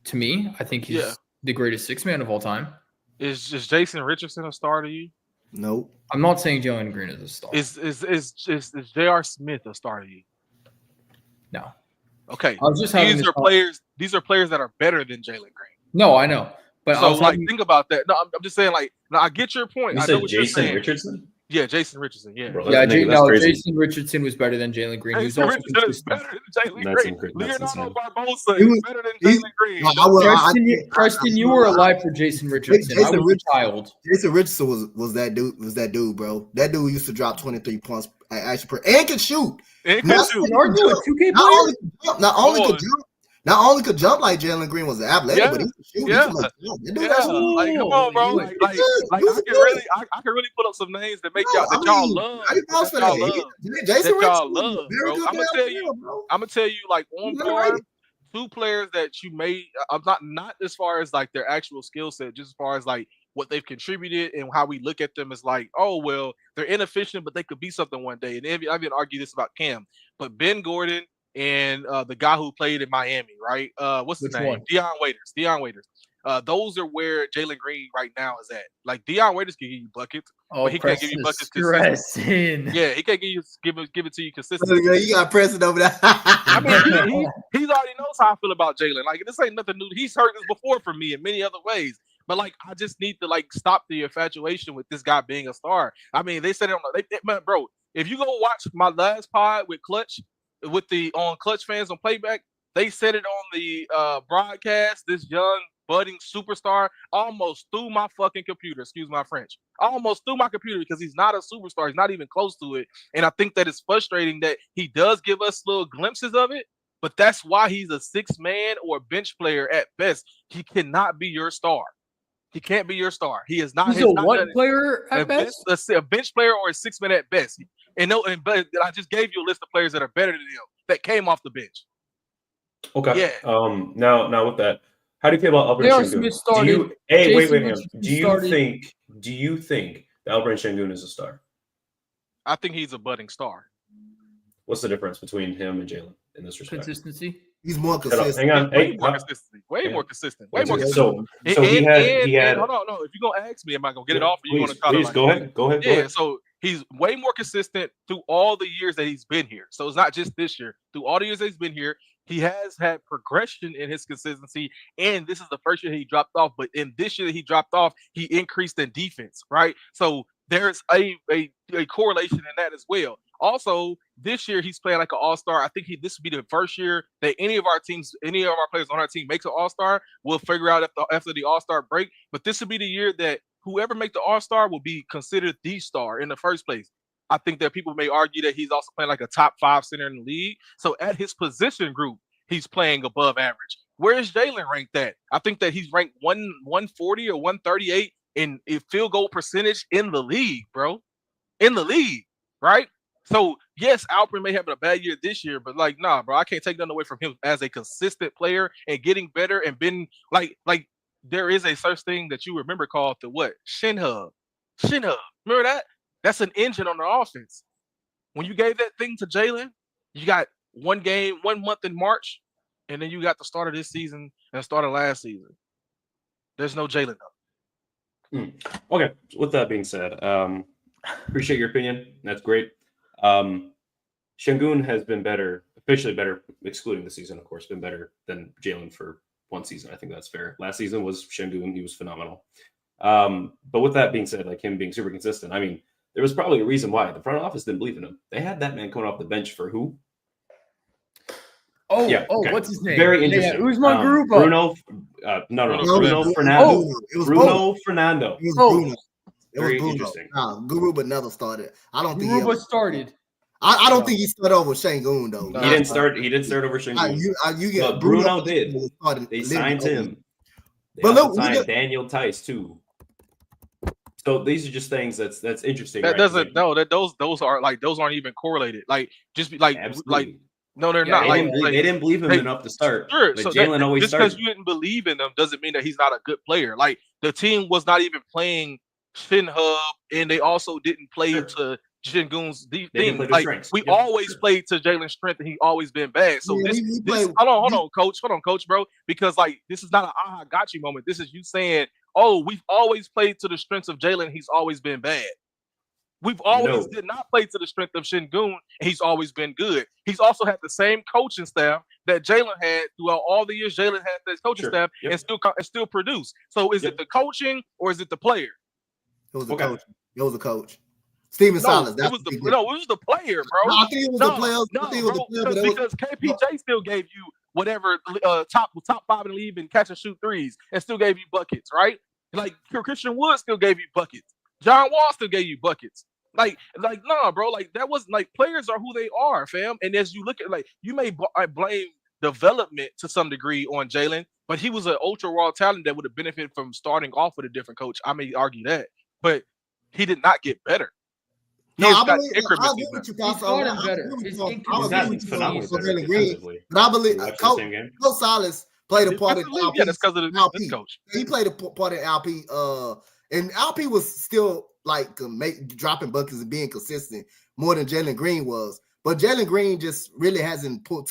To me, I think he's the greatest six man of all time. Is Jason Richardson a star to you? Nope. I'm not saying Jalen Green is a star. Is J.R. Smith a star to you? No. Okay. These are players that are better than Jalen Green. No, I know. But so think about that. No, I'm just saying, like, no, I get your point. You said Jason Richardson? Yeah, Jason Richardson. Yeah. Bro, Jason Richardson was better than Jalen Green. Jason Richardson is better than Jalen Green. Leonardo Barbosa is better than Jalen Green. Preston, you were alive for Jason Richardson. I was a child. Jason Richardson was that dude, bro. That dude used to drop 23 points actually per and could shoot. Not only could jump like Jalen Green was athletic, but he could shoot. Like, come on, bro. I can really put up some names that make y'all love. Jason Richardson, bro. I'm gonna tell you, like, on par, two players that you made. I'm not as far as like their actual skill set, just as far as like what they've contributed and how we look at them as like, oh well, they're inefficient, but they could be something one day. And I've been argue this about Cam, but Ben Gordon and the guy who played in Miami, right? What's his name? Dion Waiters. Those are where Jalen Green right now is at. Like, Dion Waiters can give you buckets, but he can't give you buckets consistently. Yeah, he can't give it to you consistently. You got Preston over there. I mean, he already knows how I feel about Jalen. Like, this ain't nothing new. He's heard this before from me in many other ways. But like, I just need to like stop the infatuation with this guy being a star. I mean, they said it on bro. If you go watch my last pod with Clutch, with the on Clutch fans on playback, they said it on the broadcast. This young budding superstar, almost threw my fucking computer. Excuse my French. I almost threw my computer because he's not a superstar. He's not even close to it. And I think that it's frustrating that he does give us little glimpses of it, but that's why he's a 6-man or bench player at best. He cannot be your star. He can't be your star. He is not. He's a what player at best? A bench player or a 6-man at best. But I just gave you a list of players that are better than him that came off the bench. Okay. Yeah. Now with that, how do you feel about Alperen Şengün? Do you think that Alperen Şengün is a star? I think he's a budding star. What's the difference between him and Jalen in this respect? Consistency. He's more consistent. Hang on. Way more consistent. So he had. Hold on. If you're gonna ask me, am I gonna get it off? Or you want to try please to go ahead. Yeah. So he's way more consistent through all the years that he's been here. So it's not just this year. Through all the years that he's been here, he has had progression in his consistency. And this is the first year he dropped off. But in this year that he dropped off, he increased in defense. Right. So there's a correlation in that as well. Also, this year he's playing like an all-star. I think this would be the first year that any of our players on our team makes an all-star. We'll figure out after the all-star break. But this would be the year that whoever makes the all-star will be considered the star in the first place. I think that people may argue that he's also playing like a top 5 center in the league. So at his position group, he's playing above average. Where is Jalen ranked at? I think that he's ranked 140 or 138 in field goal percentage in the league, bro. In the league, right? So, yes, Alperen may have a bad year this year, but, nah, bro, I can't take nothing away from him as a consistent player and getting better and been, like there is a such thing that you remember called the what? Shin hub. Remember that? That's an engine on the offense. When you gave that thing to Jalen, you got 1 month in March, and then you got the start of this season and the start of last season. There's no Jalen though. Okay. With that being said, appreciate your opinion. That's great. Şengün has been officially better, excluding the season, of course, been better than Jalen for 1 season. I think that's fair. Last season was Şengün. He was phenomenal. But with that being said, like him being super consistent, I mean, there was probably a reason why the front office didn't believe in him. They had that man coming off the bench for who? What's his name? Very interesting. Usman Garuba. Bruno Fernando. Bruno Fernando. It was Bruno. Very interesting. Garuba never started. I don't think Garuba started. I don't think he started over Şengün though. He didn't start over Şengün. But Bruno did. They signed him. They signed Daniel Tice too. So these are just things that's interesting. That doesn't those aren't even correlated. Like just be like absolutely. Like no, they're not. They didn't believe him enough to start. Sure. Like so Jalen always just started. because you didn't believe in him doesn't mean that he's not a good player. Like the team was not even playing Shin Hub, and they also didn't play to Şengün's thing. Like we always played to Jalen's strength, and he always been bad. So hold on, coach, bro. Because like this is not an aha got you moment. This is you saying, oh, we've always played to the strengths of Jalen. He's always been bad. We've always did not play to the strength of Şengün, and he's always been good. He's also had the same coaching staff that Jalen had throughout all the years Jalen had this coaching staff and still produce. So is it the coaching or is it the player? It was the coach. It was a coach. Steven Silas. It was the player, bro. No, I think it was the player. Because KPJ still gave you whatever top 5 in the league and catch and shoot threes and still gave you buckets, right? Like Christian Wood still gave you buckets. John Wall still gave you buckets. Like, nah, bro. Like that wasn't like players are who they are, fam. And as you look at you may blame development to some degree on Jalen, but he was an ultra raw talent that would have benefited from starting off with a different coach. I may argue that, but he did not get better. No, I agree with you, He's gotten better. He's phenomenal. But I believe Coach Silas played a part in LP. Yeah, that's because of the coach. He played a part in LP. And LP was still like dropping buckets and being consistent more than Jalen Green was. But Jalen Green just really hasn't took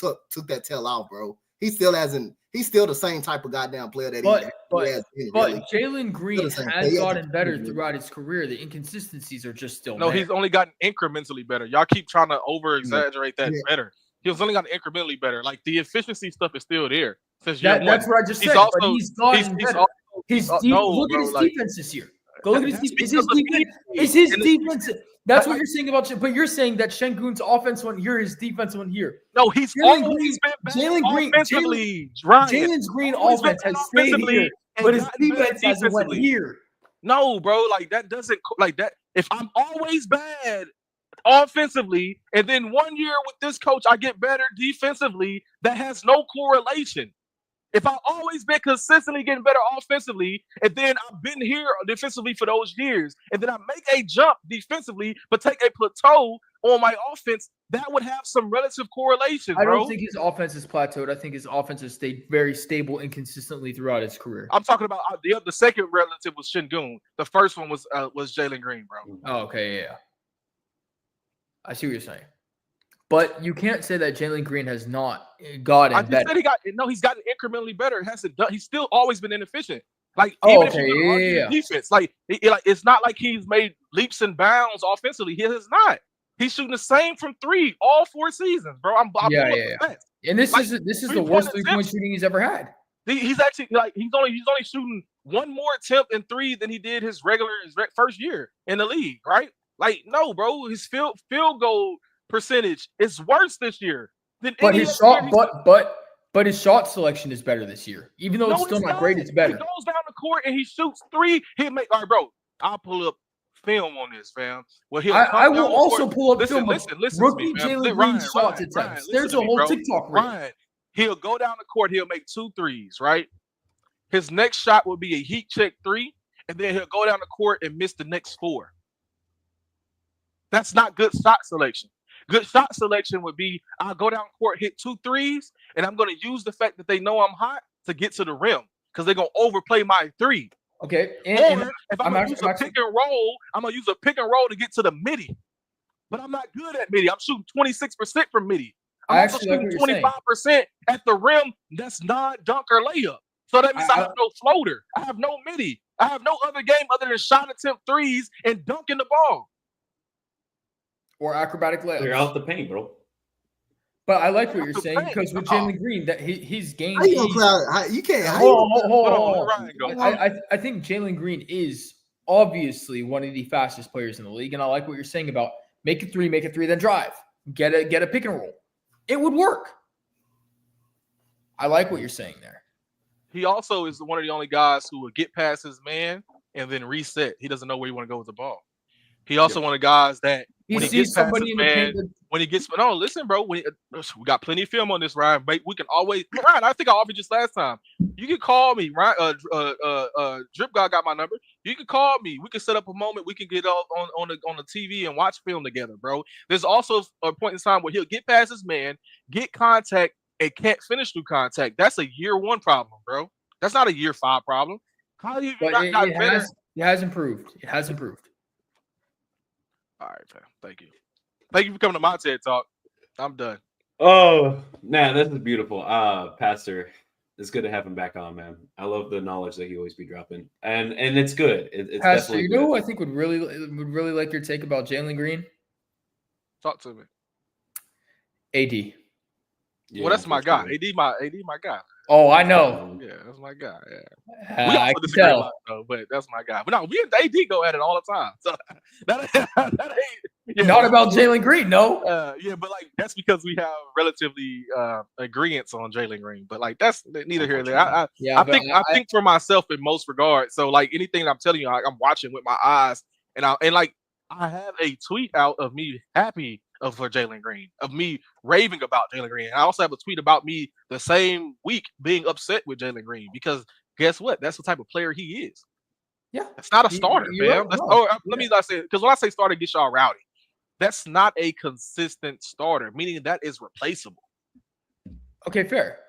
that tail off, bro. He still hasn't. He's still the same type of goddamn player that he has been. But Jalen Green has gotten better throughout his career. The inconsistencies are just still there. He's only gotten incrementally better. Y'all keep trying to over-exaggerate that better. He's only gotten incrementally better. Like the efficiency stuff is still there. That's what I just said. He's gotten better. Look at his defense this year. Go look at his defense. Is his defense? That's what you're saying about. But you're saying that Şengün's offense went here, his defense went here. No, he's always been bad offensively. Jalen's Green offense has stayed here, but his defense hasn't went here. No, bro, like that doesn't like that. If I'm always bad offensively, and then 1 year with this coach, I get better defensively, that has no correlation. If I've always been consistently getting better offensively, and then I've been here defensively for those years, and then I make a jump defensively, but take a plateau on my offense, that would have some relative correlation, bro. I don't think his offense has plateaued. I think his offense has stayed very stable and consistently throughout his career. I'm talking about the second relative was Şengün. The first one was Jalen Green, bro. Oh, okay, yeah. I see what you're saying. But you can't say that Jalen Green has not gotten better. He's gotten incrementally better. He's still always been inefficient. Like, defense, like it's not like he's made leaps and bounds offensively. He has not. He's shooting the same from three all 4 seasons, bro. And this is the worst 3-point shooting he's ever had. He's actually he's only shooting one more attempt in 3 than he did his first year in the league, right? Like, no, bro, his field goal percentage is worse this year than but his shot selection is better this year. Even though it's still not great, it's better. He goes down the court and he shoots 3. He'll make all right, bro. I'll pull up film on this, fam. Well, I will also pull up film of rookie me, Jalen Green shot attempts. There's a whole TikTok reel. He'll go down the court. He'll make 2 threes, right? His next shot will be a heat check 3, and then he'll go down the court and miss the next 4. That's not good shot selection. Good shot selection would be I'll go down court, hit 2 threes, and I'm going to use the fact that they know I'm hot to get to the rim because they're going to overplay my 3. Okay. Or if I'm going to use a pick and roll, I'm going to use a pick and roll to get to the midi. But I'm not good at midi. I'm shooting 26% from midi. I'm also shooting 25% at the rim. That's non-dunk or layup. So that means I have no floater. I have no midi. I have no other game other than shot attempt 3s and dunking the ball. Or acrobatic layups. Clear out the paint, bro. But I like what you're saying because with Jalen Green, that his game. You can't. Hold on. I think Jalen Green is obviously one of the fastest players in the league, and I like what you're saying about make a 3, then drive, get a pick and roll. It would work. I like what you're saying there. He also is one of the only guys who will get past his man and then reset. He doesn't know where you want to go with the ball. He also one of the guys that when he gets past his man, listen, bro. We got plenty of film on this, Ryan. But we can always, Ryan. I think I offered just last time. You can call me, Ryan. Drip God got my number. You can call me. We can set up a moment. We can get on the TV and watch film together, bro. There's also a point in time where he'll get past his man, get contact, and can't finish through contact. That's a year 1 problem, bro. That's not a year 5 problem. How do you not got better? It has improved. It has improved. All right, fam. Thank you. Thank you for coming to my TED Talk. I'm done. Oh, man, this is beautiful. Pastor, it's good to have him back on, man. I love the knowledge that he always be dropping, and it's good. It's Pastor, you know who I think would really like your take about Jalen Green? Talk to me. AD. Yeah, well, that's my guy. AD my guy. Oh, I know. Yeah, that's my guy. Yeah. We also disagree a lot, though, but that's my guy. But no, we and AD go at it all the time. So that ain't not about Jalen Green, no. But like that's because we have relatively agreements on Jalen Green. But like that's neither here nor there. I think for myself in most regards. So like anything I'm telling you, I'm watching with my eyes, and I have a tweet out of me happy for Jalen Green, of me raving about Jalen Green. I also have a tweet about me the same week being upset with Jalen Green because guess what? That's the type of player he is. Yeah, that's not a starter, man. Let me not say because when I say starter, get y'all rowdy. That's not a consistent starter, meaning that is replaceable. Okay, fair.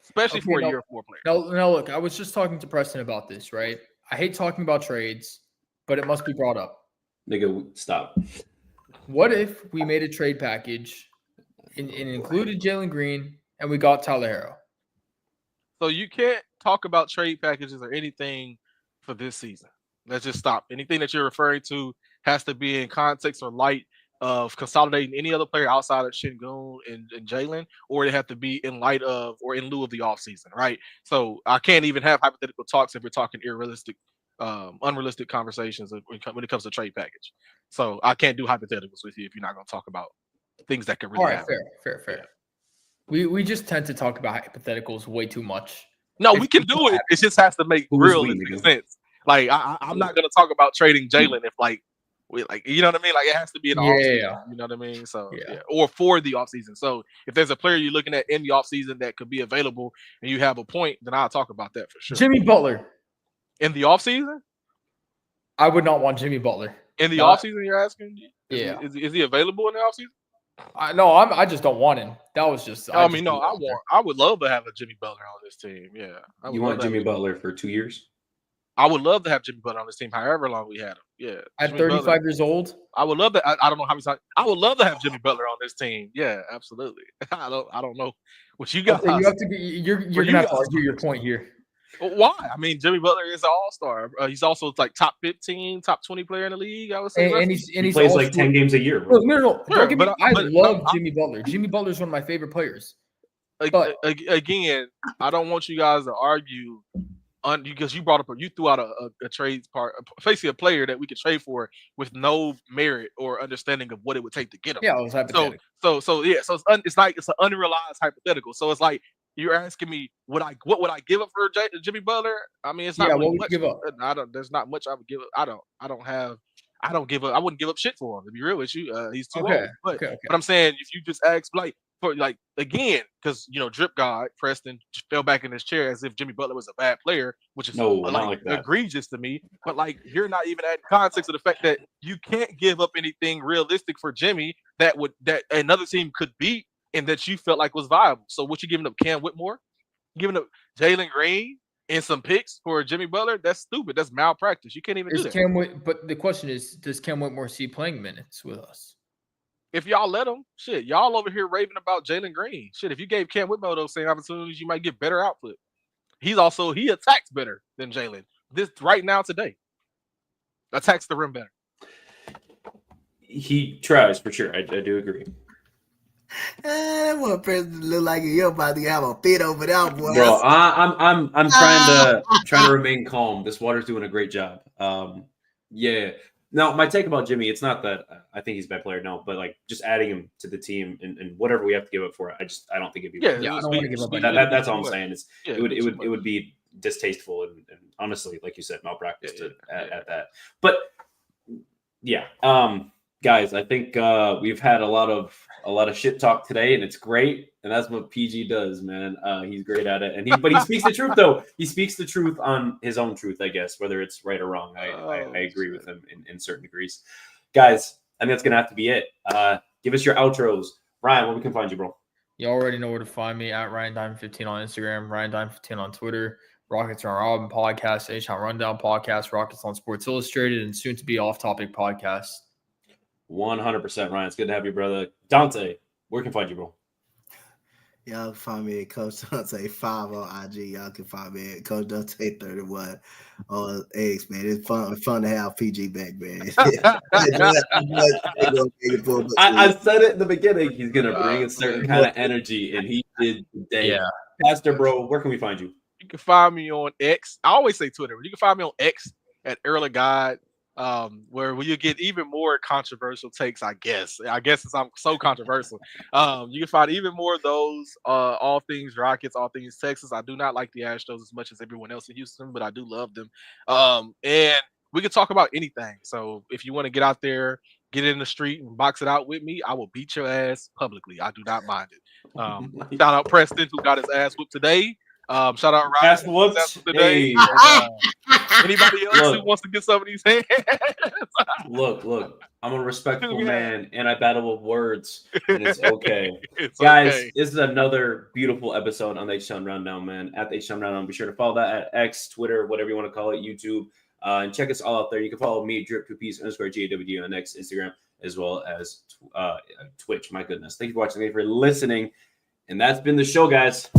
Especially for a year 4 player. No, look, I was just talking to Preston about this, right? I hate talking about trades, but it must be brought up. Nigga, stop. What if we made a trade package and included Jalen Green and we got Tyler Herro? So you can't talk about trade packages or anything for this season. Let's just stop. Anything that you're referring to has to be in context or light of consolidating any other player outside of Şengün and Jalen, or it have to be in light of or in lieu of the offseason, right? So I can't even have hypothetical talks if we're talking unrealistic conversations when it comes to trade package. So I can't do hypotheticals with you if you're not going to talk about things that could really All right, happen. fair. Yeah. We just tend to talk about hypotheticals way too much. No, we can do it. It just has to make realistic sense. Like I'm not going to talk about trading Jalen if you know what I mean? Like it has to be an offseason. You know what I mean? So yeah, or for the offseason. So if there's a player you're looking at in the offseason that could be available and you have a point, then I'll talk about that for sure. Jimmy Butler. In the offseason? I would not want Jimmy Butler. In the offseason, you're asking? Is he available in the offseason? No, I just don't want him. That was just. I would love to have a Jimmy Butler on this team. Yeah. You want Jimmy Butler for 2 years? I would love to have Jimmy Butler on this team, however long we had him. Yeah. At Jimmy 35 Butler, years old? I would love that. I don't know how many times. I would love to have Jimmy Butler on this team. Yeah, absolutely. I don't know what you got. Okay, you have to be. You're gonna have to argue your point here. Well, why? I mean, Jimmy Butler is an all-star. He's also like top 15, top 20 player in the league. I would say, and he plays like 10 games a year. Bro. No. Sure, I love Jimmy Butler. Jimmy Butler is one of my favorite players. But again, I don't want you guys to argue because you threw out a trade part, basically a player that we could trade for with no merit or understanding of what it would take to get him. Yeah, it was hypothetical. So it's like it's an unrealized hypothetical. So it's like you're asking me what would I give up for Jimmy Butler? I mean, it's not really what would much. you give up? There's not much I would give up. I wouldn't give up shit for him, to be real with you. He's too old. But I'm saying if you just ask again, because Drip God Preston fell back in his chair as if Jimmy Butler was a bad player, which is egregious to me. But you're not even adding context of the fact that you can't give up anything realistic for Jimmy that another team could beat and that you felt like was viable. So what you giving up? Cam Whitmore? Giving up Jalen Green and some picks for Jimmy Butler? That's stupid. That's malpractice. You can't even do that. But the question is, does Cam Whitmore see playing minutes with us? If y'all let him, shit, y'all over here raving about Jalen Green. Shit, if you gave Cam Whitmore those same opportunities, you might get better output. He attacks better than Jalen. This right now today. Attacks the rim better. He tries for sure. I do agree. That one person look like you're about to have a fit over there, boy. Bro, I'm trying to remain calm. This water's doing a great job. Yeah. No, my take about Jimmy, it's not that I think he's a bad player, no, but just adding him to the team and whatever we have to give up for it, I don't think it'd be. I don't want to give up. That's all I'm saying. It would be distasteful and honestly, like you said, malpractice at that. But yeah, guys, I think we've had a lot of shit talk today, and it's great. And that's what PG does, man. He's great at it, but he speaks the truth though. He speaks the truth on his own truth, I guess, whether it's right or wrong. I agree with him in certain degrees. Guys, I think that's gonna have to be it. Give us your outros, Ryan. Where we can find you, bro? You already know where to find me at RyanDime15 on Instagram, RyanDime15 on Twitter, Rockets on Robin podcast, HtownRundown podcast, Rockets on Sports Illustrated, and soon to be Off Topic podcast. 100%, Ryan. It's good to have you, brother. Donte, where can I find you, bro? Y'all can find me at Coach Donte 5 on IG. Y'all can find me at Coach Donte 31 on X, man. It's fun to have PG back, man. I said it in the beginning. He's gonna bring a certain kind of energy, and he did today. Yeah. Pastor, bro, where can we find you? You can find me on X. I always say Twitter, but you can find me on X at Early God. Where you get even more controversial takes, I guess since I'm so controversial. You can find even more of those, all things Rockets, all things Texas. I do not like the Astros as much as everyone else in Houston, but I do love them. And we can talk about anything. So if you want to get out there, get in the street and box it out with me, I will beat your ass publicly. I do not mind it. Shout out Preston, who got his ass whooped today. Shout out Ryan today. Hey. Anybody else who wants to get some of these hands? Look, I'm a respectful man, and I battle with words, and it's okay. Guys, this is another beautiful episode on the H-Town Rundown, man. At the H-Town Rundown, be sure to follow that at X, Twitter, whatever you want to call it, YouTube, and check us all out there. You can follow me, Drip2Ps_GAWD on X, Instagram, as well as Twitch. My goodness. Thank you for watching. Thank you for listening. And that's been the show, guys.